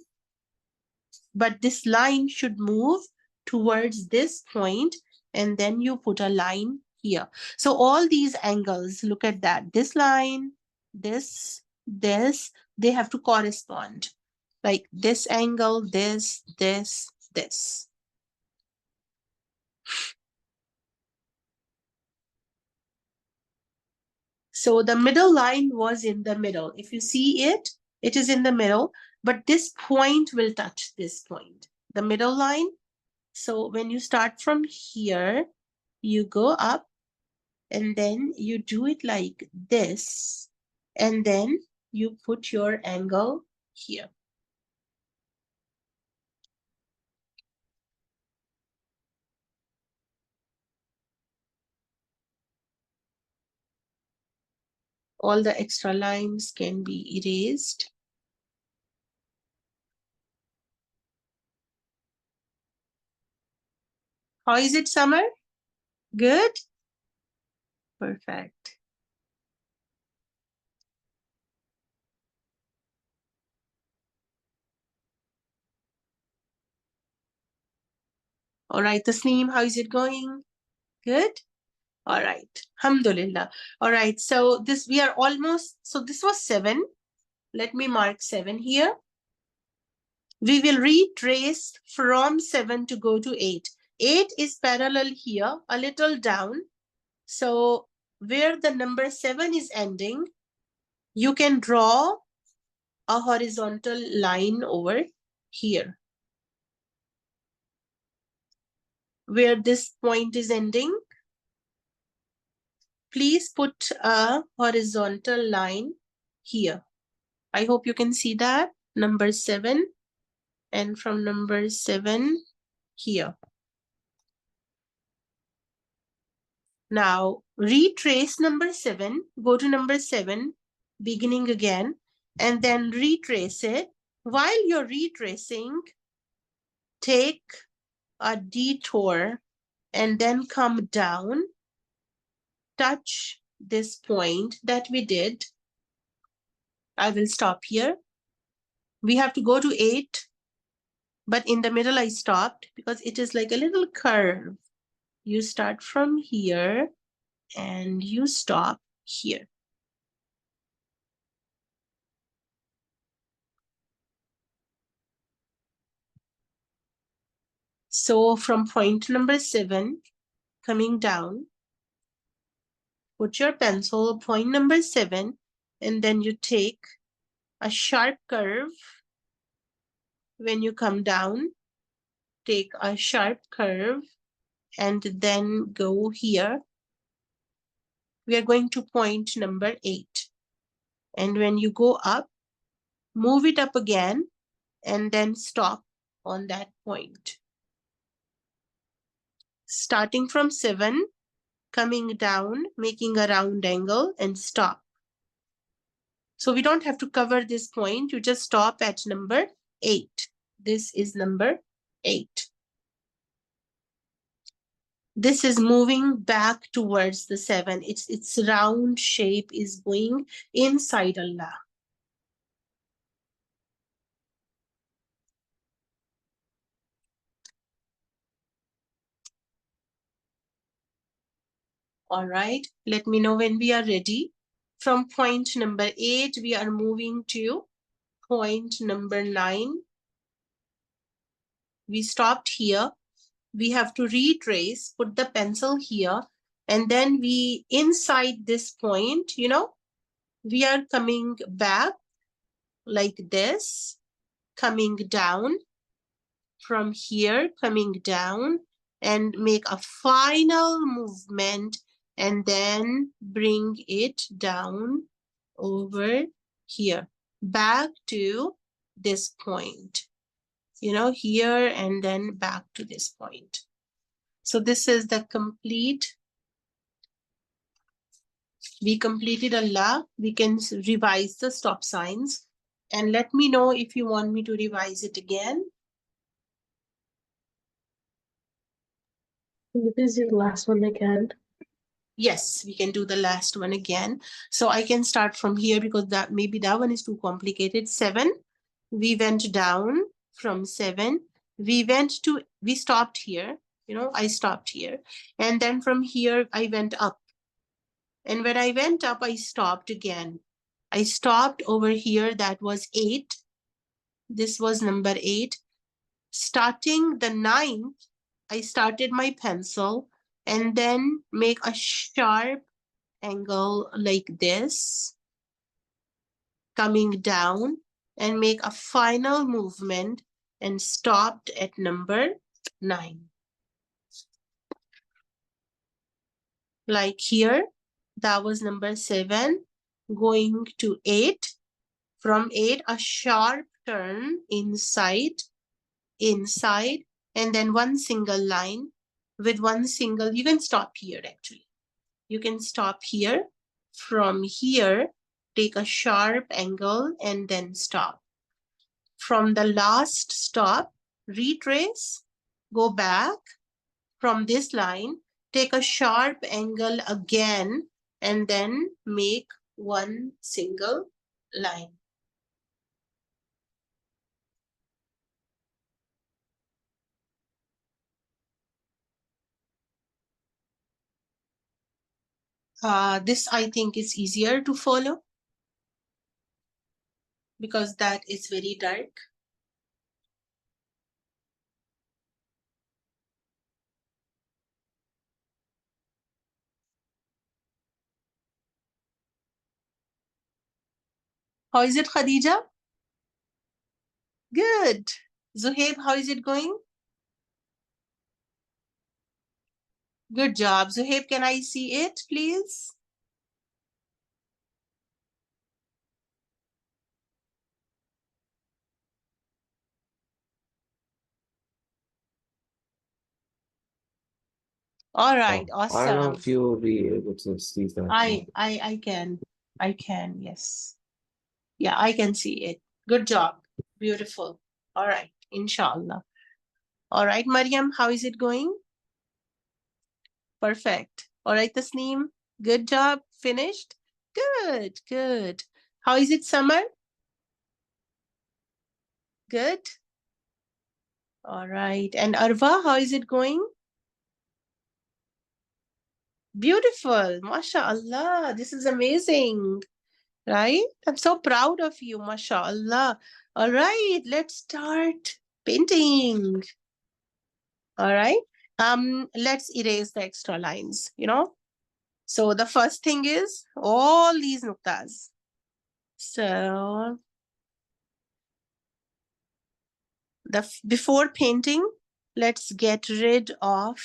But this line should move towards this point, and then you put a line here. So all these angles, look at that. This line, this, they have to correspond. Like this angle, this. So the middle line was in the middle. If you see it, it is in the middle, but this point will touch this point, the middle line. So when you start from here, you go up and then you do it like this, and then you put your angle here. All the extra lines can be erased. How is it, Summer? Good? Perfect. All right, Tasneem, how is it going? Good? All right. Alhamdulillah. All right. So this we are almost, so this was 7. Let me mark 7 here. We will retrace from 7 to go to 8. 8 is parallel here, a little down. So where the number 7 is ending, you can draw a horizontal line over here. Where this point is ending, please put a horizontal line here. I hope you can see that. Number 7, and from number 7 here. Now retrace number 7, go to number 7, beginning again, and then retrace it. While you're retracing, take a detour and then come down, touch this point that we did. I will stop here. We have to go to 8, but in the middle I stopped because it is like a little curve. You start from here and you stop here. So from point number 7, coming down, put your pencil point number 7, and then you take a sharp curve. When you come down, take a sharp curve and then go here. We are going to point number 8. And when you go up, move it up again and then stop on that point. Starting from 7, coming down, making a round angle and stop. So we don't have to cover this point. You just stop at number 8. This is number 8. This is moving back towards the 7. Its round shape is going inside Allah. All right, let me know when we are ready. From point number 8, we are moving to point number 9. We stopped here. We have to retrace, put the pencil here, and then we, inside this point, we are coming back like this, coming down from here, coming down, and make a final movement and then bring it down over here, back to this point, here and then back to this point. So this is the complete. We completed Allah. We can revise the stop signs. And let me know if you want me to revise it again. Can you please do the last one again? Yes, we can do the last one again. So I can start from here because maybe that one is too complicated. 7, we went down from 7. We stopped here. I stopped here. And then from here, I went up. And when I went up, I stopped again. I stopped over here. That was 8. This was number 8. Starting the 9th, I started my pencil and then make a sharp angle like this, coming down and make a final movement and stopped at number 9. Like here, that was number 7, going to 8. From 8, a sharp turn inside, and then one single line with one single, you can stop here actually. You can stop here. From here, take a sharp angle and then stop. From the last stop, retrace, go back. From this line, take a sharp angle again and then make one single line. This I think is easier to follow because that is very dark. How is it, Khadija? Good. Zuhaib, how is it going? Good job. Zuhaib, can I see it, please? All right, I don't know awesome. if you'll be able to see that. I can. I can, yes. Yeah, I can see it. Good job. Beautiful. All right, inshallah. All right, Mariam, how is it going? Perfect. All right, Tasneem, good job. Finished? Good, good. How is it, Summer? Good. All right. And Arva, how is it going? Beautiful. MashaAllah. This is amazing. Right? I'm so proud of you. MashaAllah. All right, let's start painting. All right. Let's erase the extra lines, So the first thing is all these nuktas. So before painting, let's get rid of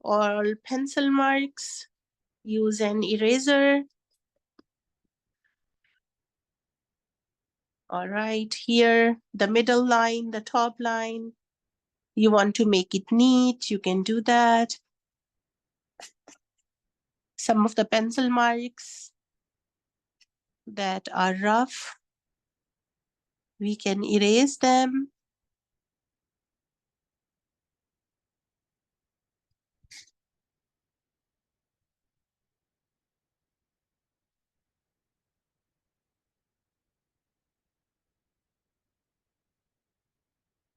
all pencil marks. Use an eraser. All right, here, the middle line, the top line. You want to make it neat, you can do that. Some of the pencil marks that are rough, we can erase them.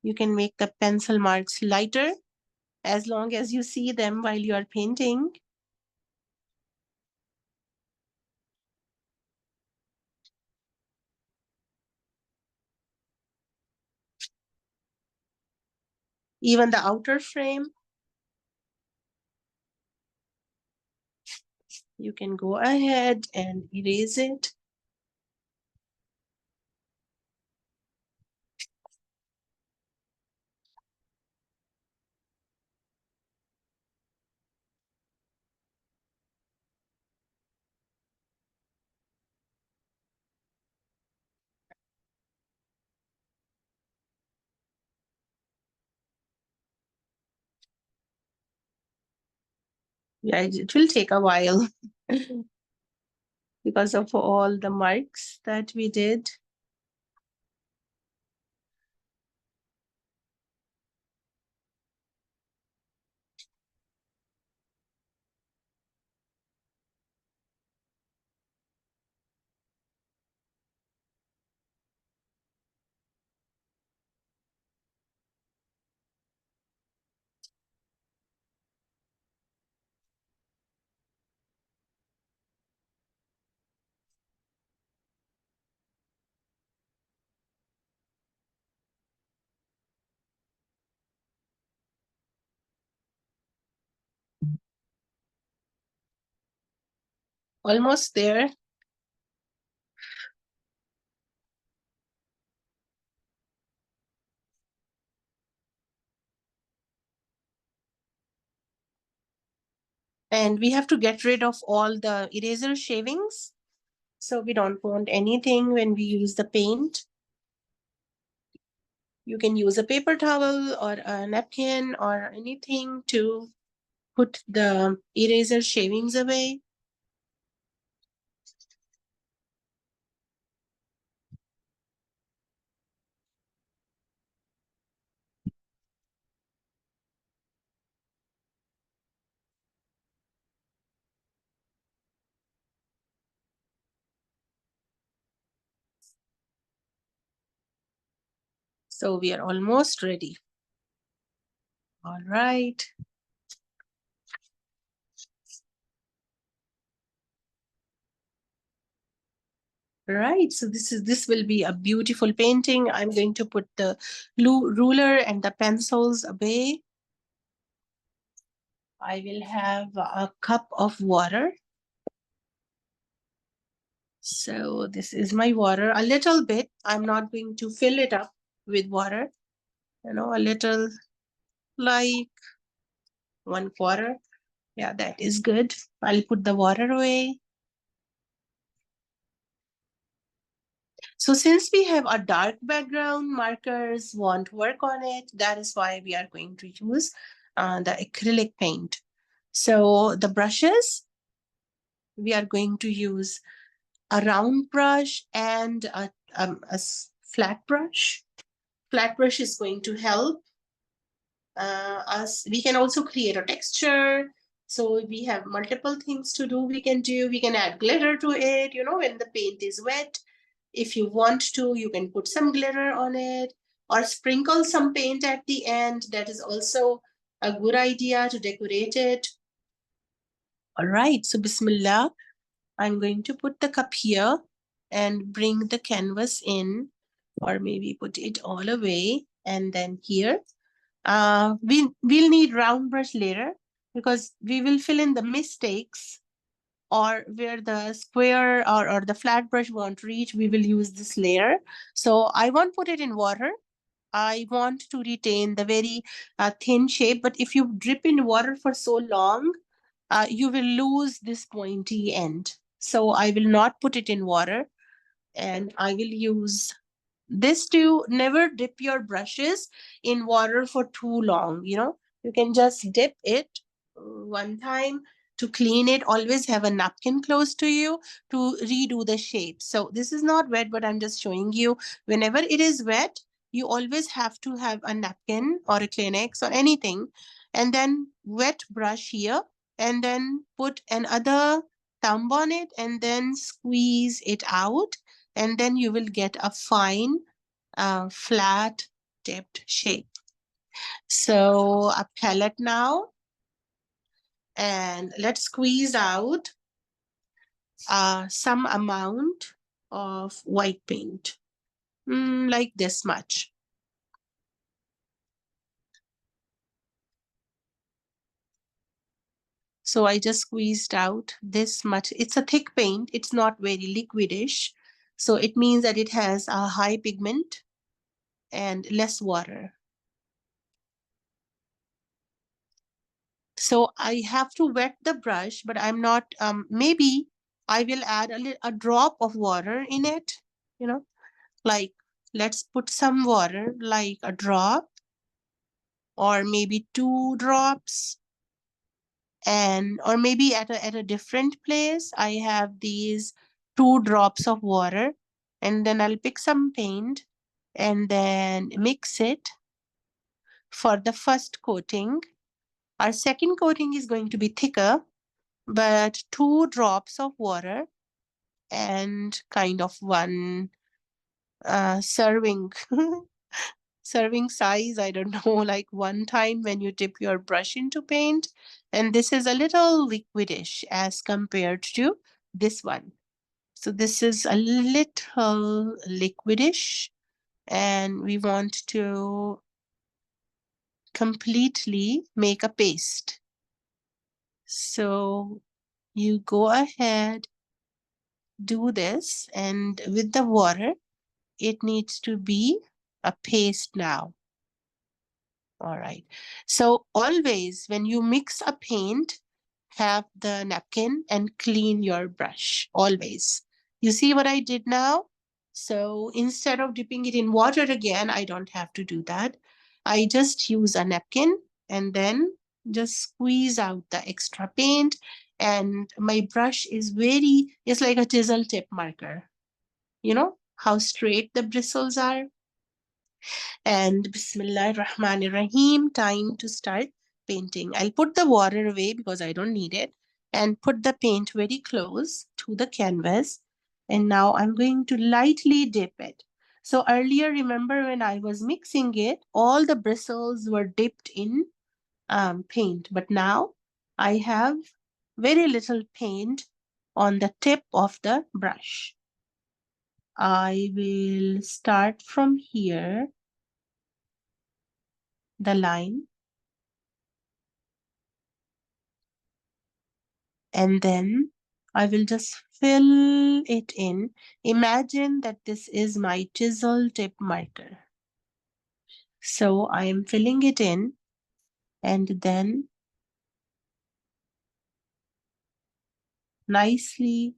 You can make the pencil marks lighter as long as you see them while you are painting. Even the outer frame, you can go ahead and erase it. Yeah, it will take a while because of all the marks that we did. Almost there. And we have to get rid of all the eraser shavings. So we don't want anything when we use the paint. You can use a paper towel or a napkin or anything to put the eraser shavings away. So we are almost ready. All right. Right, so this will be a beautiful painting. I'm going to put the ruler and the pencils away. I will have a cup of water. So this is my water, a little bit. I'm not going to fill it up with water, a little, like 1/4. Yeah, that is good. I'll put the water away. So since we have a dark background, markers won't work on it. That is why we are going to use the acrylic paint. So the brushes, we are going to use a round brush and a flat brush. Flat brush is going to help us. We can also create a texture. So we have multiple things to do. We can add glitter to it, when the paint is wet. If you want to, you can put some glitter on it or sprinkle some paint at the end. That is also a good idea to decorate it. All right, so Bismillah. I'm going to put the cup here and bring the canvas in, or maybe put it all away, and then here. We'll need round brush later because we will fill in the mistakes, or where the square or the flat brush won't reach, we will use this layer. So I won't put it in water. I want to retain the very thin shape, but if you drip in water for so long, you will lose this pointy end. So I will not put it in water, and I will use this to never dip your brushes in water for too long. You can just dip it one time to clean it. Always have a napkin close to you to redo the shape. So this is not wet, but I'm just showing you, whenever it is wet, you always have to have a napkin or a Kleenex or anything, and then wet brush here, and then put another thumb on it, and then squeeze it out, and then you will get a fine, flat tipped shape. So a palette now, and let's squeeze out some amount of white paint, like this much. So I just squeezed out this much. It's a thick paint. It's not very liquidish. So it means that it has a high pigment and less water. So I have to wet the brush, but I'm not, maybe I will add a drop of water in it, like let's put some water, like a drop or maybe 2 drops. And or maybe at a different place, I have these 2 drops of water, and then I'll pick some paint and then mix it for the first coating. Our second coating is going to be thicker, but 2 drops of water and kind of one serving serving size, I don't know, like one time when you dip your brush into paint. And this is a little liquidish as compared to this one. So this is a little liquidish, and we want to completely make a paste. So you go ahead, do this, and with the water, it needs to be a paste now. All right. So always when you mix a paint, have the napkin and clean your brush, always. You see what I did now? So instead of dipping it in water again, I don't have to do that. I just use a napkin and then just squeeze out the extra paint. And my brush is it's like a chisel tip marker. You know how straight the bristles are? And Bismillah Rahman Rahim, time to start painting. I'll put the water away because I don't need it, and put the paint very close to the canvas. And now I'm going to lightly dip it. So earlier, remember when I was mixing it, all the bristles were dipped in paint. But now I have very little paint on the tip of the brush. I will start from here, the line, and then I will just fill it in. Imagine that this is my chisel tip marker. So I am filling it in and then nicely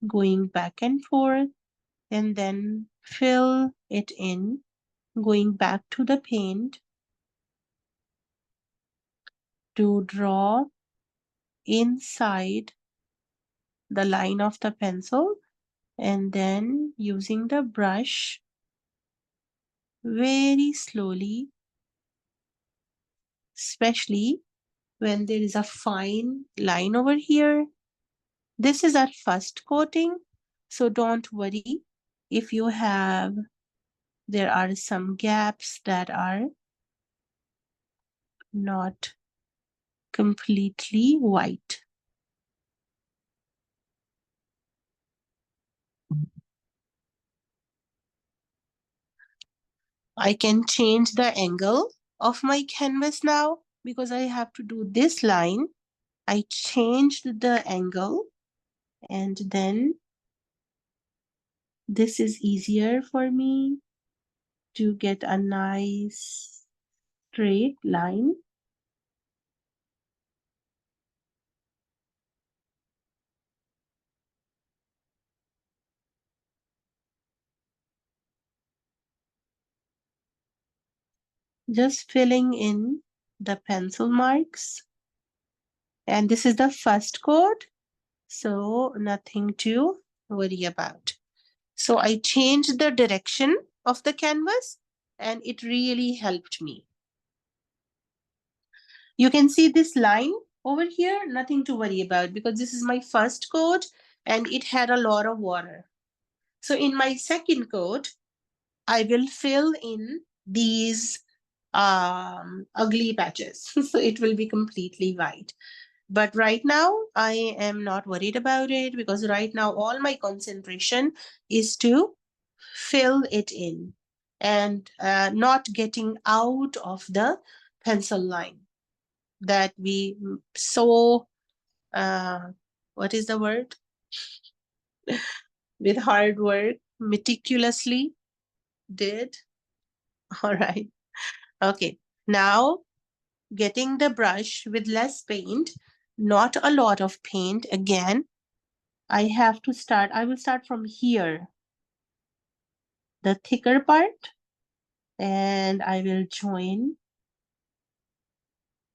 going back and forth, and then fill it in, going back to the paint to draw inside the line of the pencil, and then using the brush very slowly, especially when there is a fine line over here. This is our first coating, so don't worry if you have, there are some gaps that are not completely white. I can change the angle of my canvas now because I have to do this line. I changed the angle, and then this is easier for me to get a nice straight line. Just filling in the pencil marks. And this is the first coat, so nothing to worry about. So I changed the direction of the canvas and it really helped me. You can see this line over here, nothing to worry about because this is my first coat and it had a lot of water. So in my second coat, I will fill in these ugly patches. So it will be completely white. But right now, I am not worried about it because right now all my concentration is to fill it in and not getting out of the pencil line that we so, what is the word? With hard work, meticulously did. All right. Okay. Now getting the brush with less paint, not a lot of paint. Again, I have to start, I will start from here, the thicker part, and I will join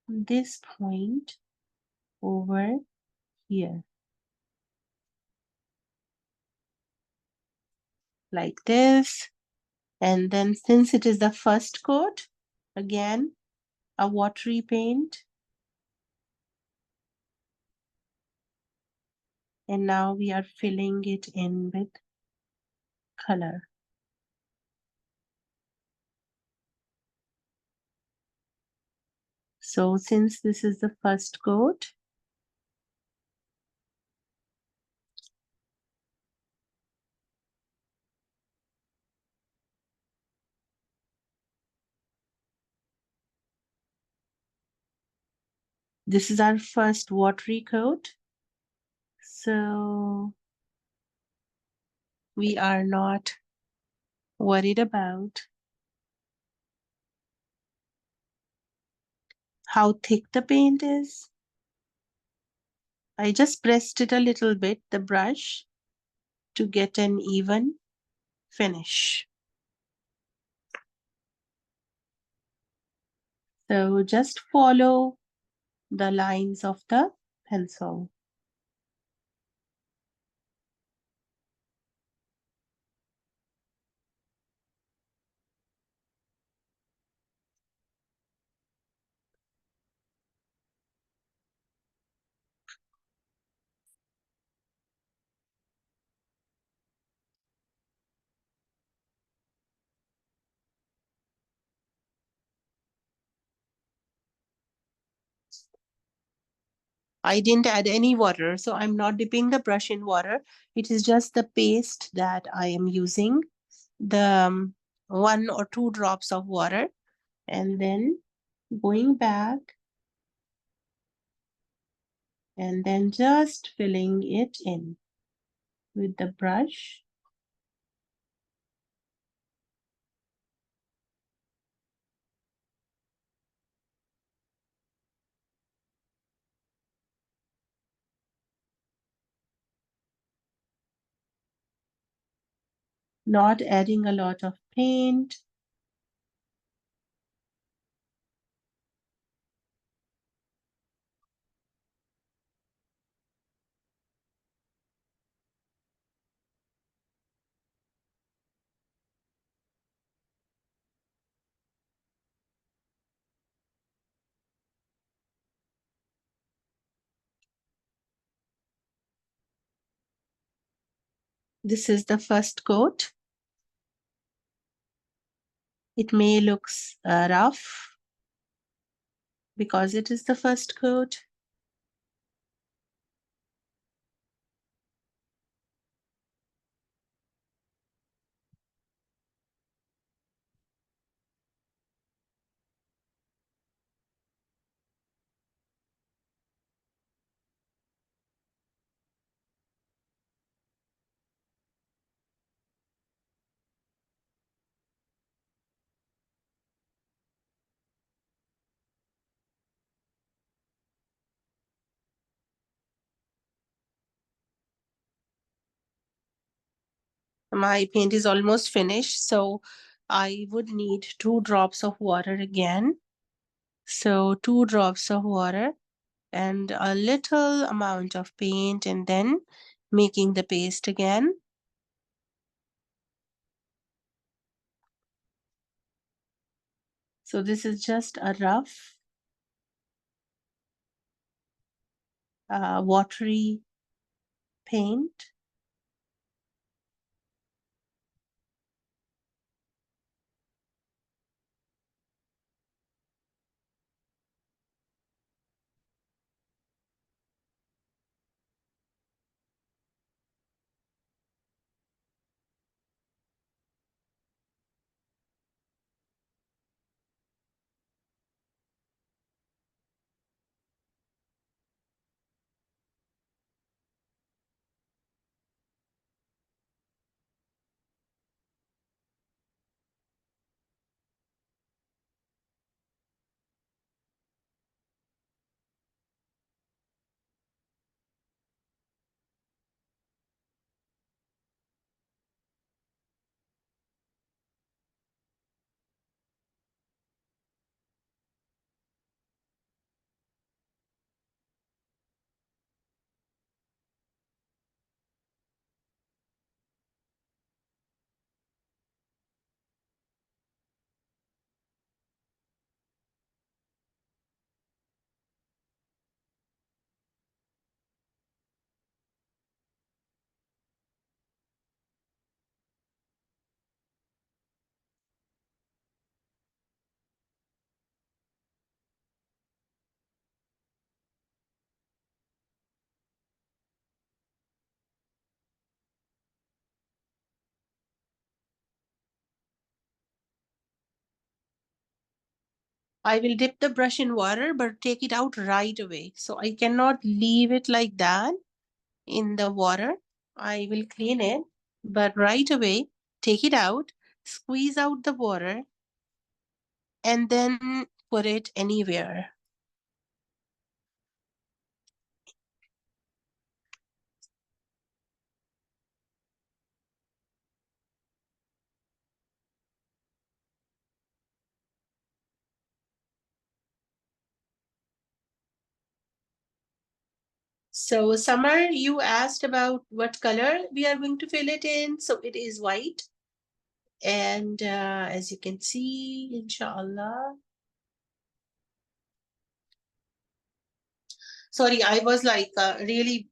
this point over here, like this. And then since it is the first coat, again, a watery paint. And now we are filling it in with color. So since this is the first coat, this is our first watery coat. So we are not worried about how thick the paint is. I just pressed it a little bit, the brush, to get an even finish. So just follow the lines of the pencil. I didn't add any water, so I'm not dipping the brush in water. It is just the paste that I am using, the 1 or 2 drops of water, and then going back and then just filling it in with the brush. Not adding a lot of paint. This is the first coat. It may look rough because it is the first coat. My paint is almost finished, so I would need 2 drops of water again. So 2 drops of water and a little amount of paint, and then making the paste again. So this is just a rough, watery paint. I will dip the brush in water, but take it out right away. So I cannot leave it like that in the water. I will clean it, but right away, take it out, squeeze out the water, and then put it anywhere. So, Summer, you asked about what color we are going to fill it in. So, it is white. And as you can see, inshallah. Sorry, I was like really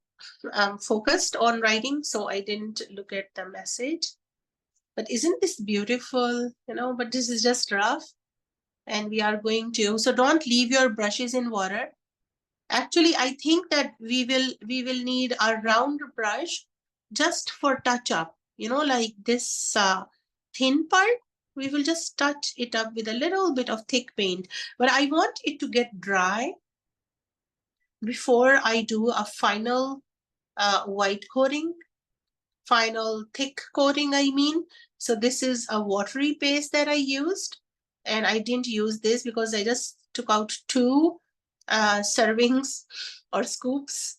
focused on writing, so I didn't look at the message. But isn't this beautiful? But this is just rough. And we are going to, so don't leave your brushes in water. Actually, I think that we will need a round brush just for touch up. You know, like this thin part, we will just touch it up with a little bit of thick paint. But I want it to get dry before I do a final white coating, final thick coating, I mean. So this is a watery paste that I used, and I didn't use this because I just took out two servings or scoops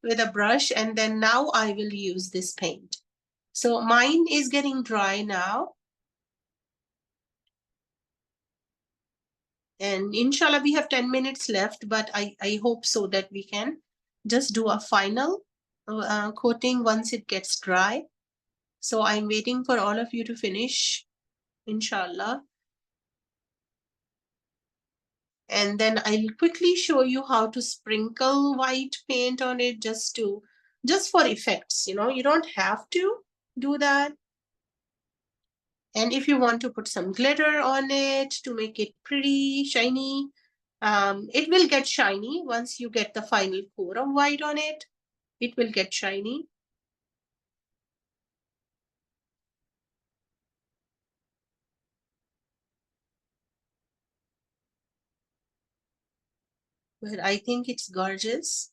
with a brush, and then now I will use this paint. So mine is getting dry now, and inshallah we have 10 minutes left, but I hope so that we can just do a final coating once it gets dry. So I'm waiting for all of you to finish, inshallah. And then I'll quickly show you how to sprinkle white paint on it just for effects. You know, you don't have to do that. And if you want to put some glitter on it to make it pretty shiny, it will get shiny once you get the final coat of white on it. It will get shiny. But I think it's gorgeous.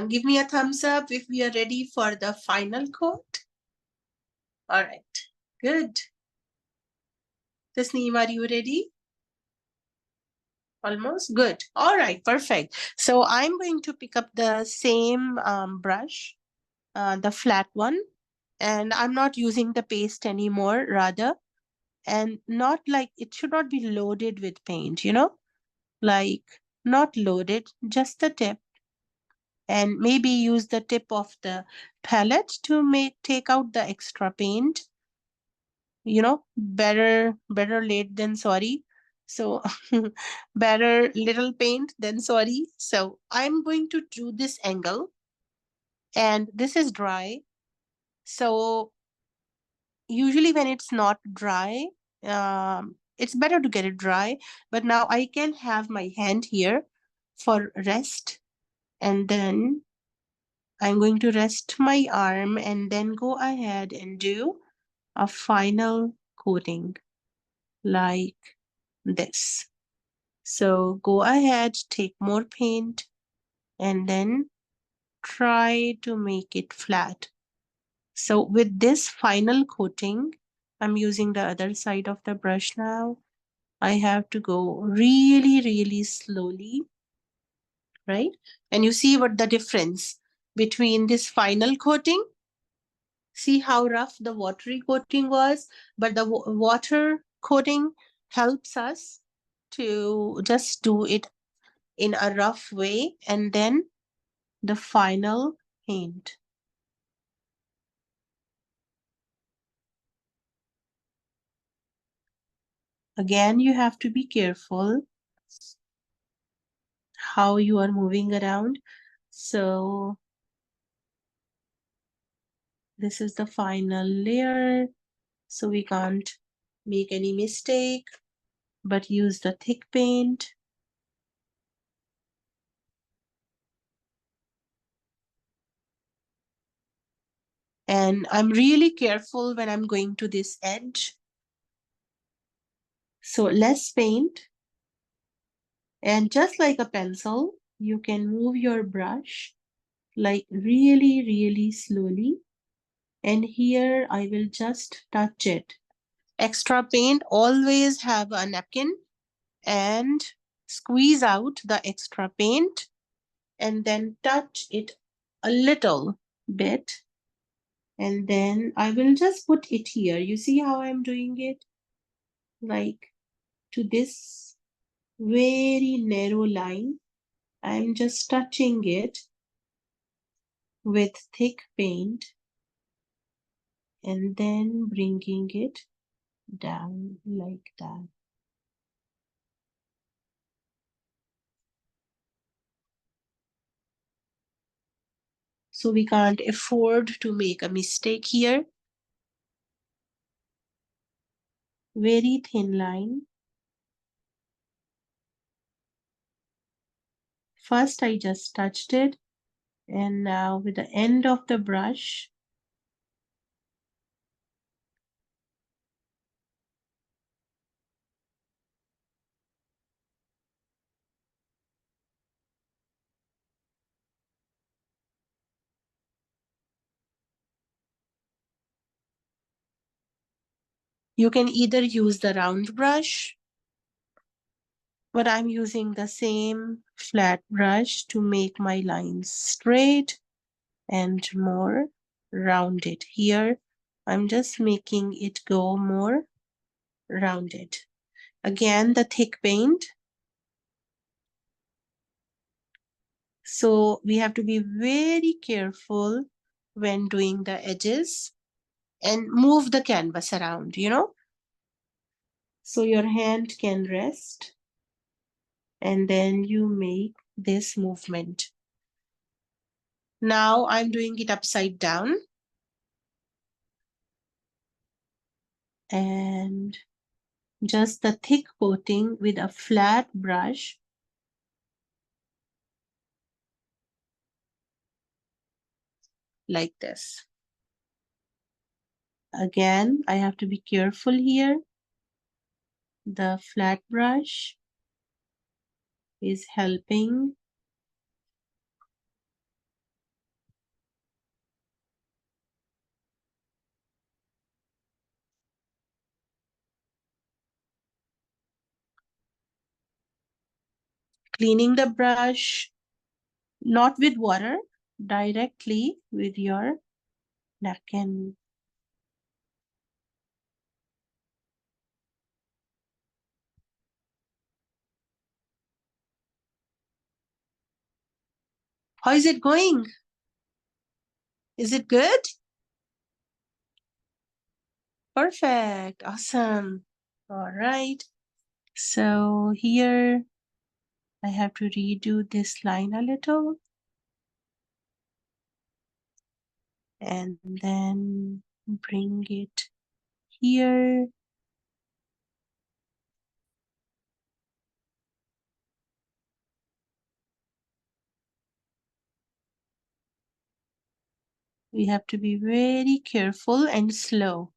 Give me a thumbs up if we are ready for the final coat. All right, good. Tasneem, are you ready? Almost good. All right, perfect. So I'm going to pick up the same brush, the flat one, and I'm not using the paste anymore, rather, and not like it should not be loaded with paint, you know, like not loaded, just the tip, and maybe use the tip of the palette to take out the extra paint. You know, better late than sorry. So better little paint than sorry. So I'm going to do this angle, and this is dry. So usually when it's not dry, it's better to get it dry, but now I can have my hand here for rest, and then I'm going to rest my arm and then go ahead and do a final coating like this. So go ahead, take more paint, and then try to make it flat. So with this final coating, I'm using the other side of the brush now. I have to go really, really slowly, right? And you see what the difference between this final coating. See how rough the watery coating was, but the water coating helps us to just do it in a rough way, and then the final paint. Again, you have to be careful how you are moving around. So this is the final layer, so we can't make any mistake, but use the thick paint. And I'm really careful when I'm going to this edge. So less paint. And just like a pencil, you can move your brush like really, really slowly. And here I will just touch it. Extra paint, always have a napkin and squeeze out the extra paint and then touch it a little bit. And then I will just put it here. You see how I'm doing it? Like to this very narrow line. I'm just touching it with thick paint and then bringing it down like that. So we can't afford to make a mistake here. Very thin line. First I just touched it, and now with the end of the brush, you can either use the round brush, but I'm using the same flat brush to make my lines straight and more rounded. Here, I'm just making it go more rounded. Again, the thick paint. So we have to be very careful when doing the edges and move the canvas around, so your hand can rest, and then you make this movement. Now I'm doing it upside down, and just the thick coating with a flat brush. Like this. Again, I have to be careful here. The flat brush is helping. Cleaning the brush, not with water, directly with your napkin. How is it going? Is it good? Perfect. Awesome. All right. So here I have to redo this line a little. And then bring it here. We have to be very careful and slow.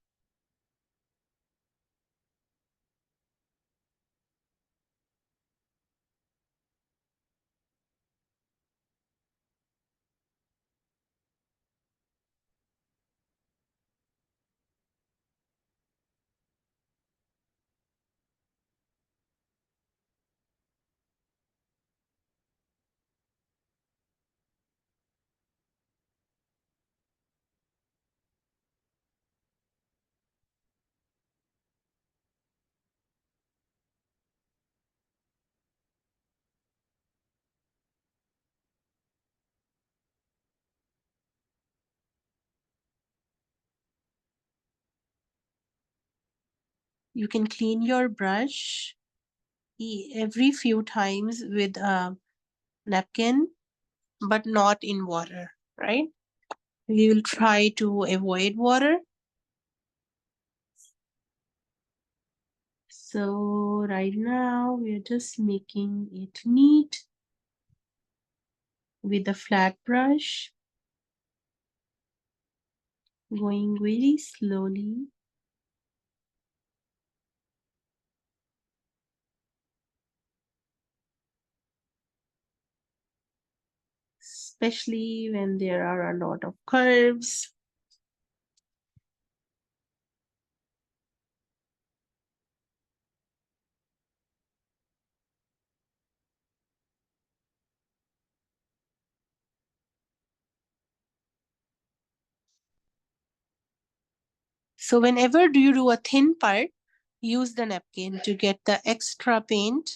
You can clean your brush every few times with a napkin, but not in water, right? We will try to avoid water. So right now we're just making it neat with a flat brush, going very slowly. Especially when there are a lot of curves. So whenever you do a thin part, use the napkin to get the extra paint,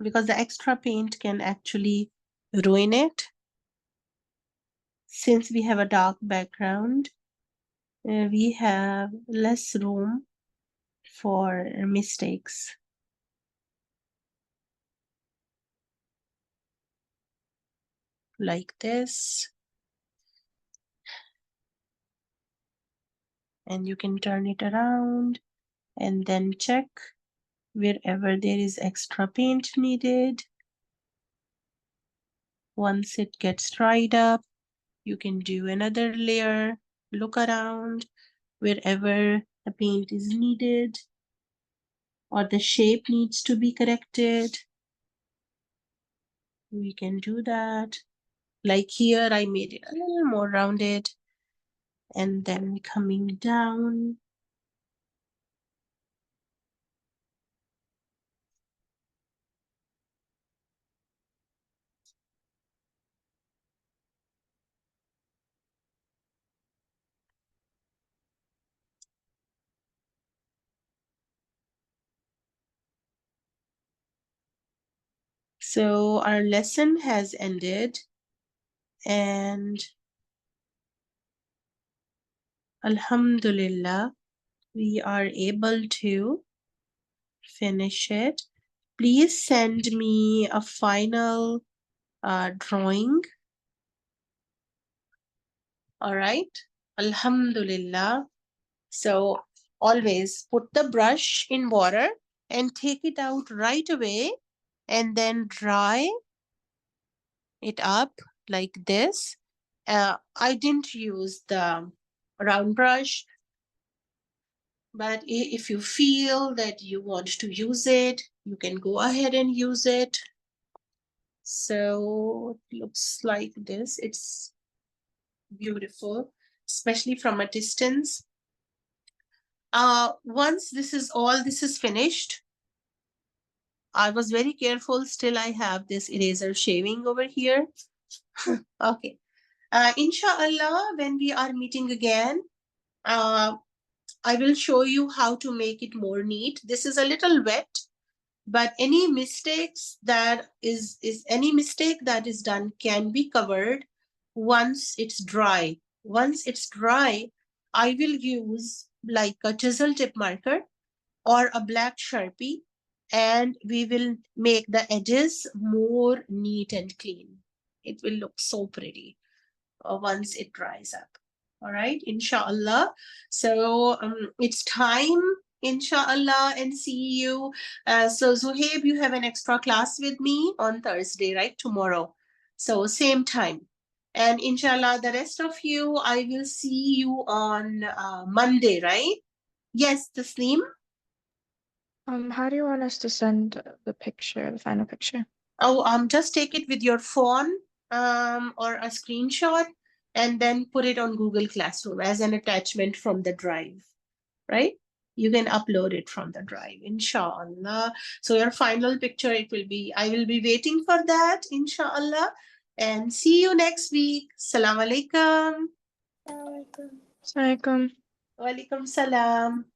because the extra paint can actually ruin it. Since we have a dark background, we have less room for mistakes. Like this. And you can turn it around and then check wherever there is extra paint needed. Once it gets dried up, you can do another layer, look around wherever the paint is needed or the shape needs to be corrected. We can do that. Like here, I made it a little more rounded and then coming down. So our lesson has ended and Alhamdulillah, we are able to finish it. Please send me a final drawing. All right. Alhamdulillah. So always put the brush in water and take it out right away and then dry it up like this. I didn't use the round brush, but if you feel that you want to use it, you can go ahead and use it. So it looks like this. It's beautiful, especially from a distance. Once this is finished, I was very careful. Still, I have this eraser shaving over here. Okay. Inshallah, when we are meeting again, I will show you how to make it more neat. This is a little wet, but any mistakes that is any mistake that is done can be covered once it's dry. Once it's dry, I will use like a chisel tip marker or a black Sharpie, and we will make the edges more neat and clean. It will look so pretty once it dries up. All right, inshallah. So it's time, inshallah, and see you. So Zuhaib, you have an extra class with me on Thursday, right? Tomorrow. So same time. And inshallah, the rest of you, I will see you on Monday, right? Yes, Tasneem? How do you want us to send the picture, the final picture? Oh, just take it with your phone or a screenshot and then put it on Google Classroom as an attachment from the drive, right? You can upload it from the drive, inshallah. So your final picture, I will be waiting for that, inshallah. And see you next week. Assalamu alaikum. Assalamualaikum. Wa alaikum salam.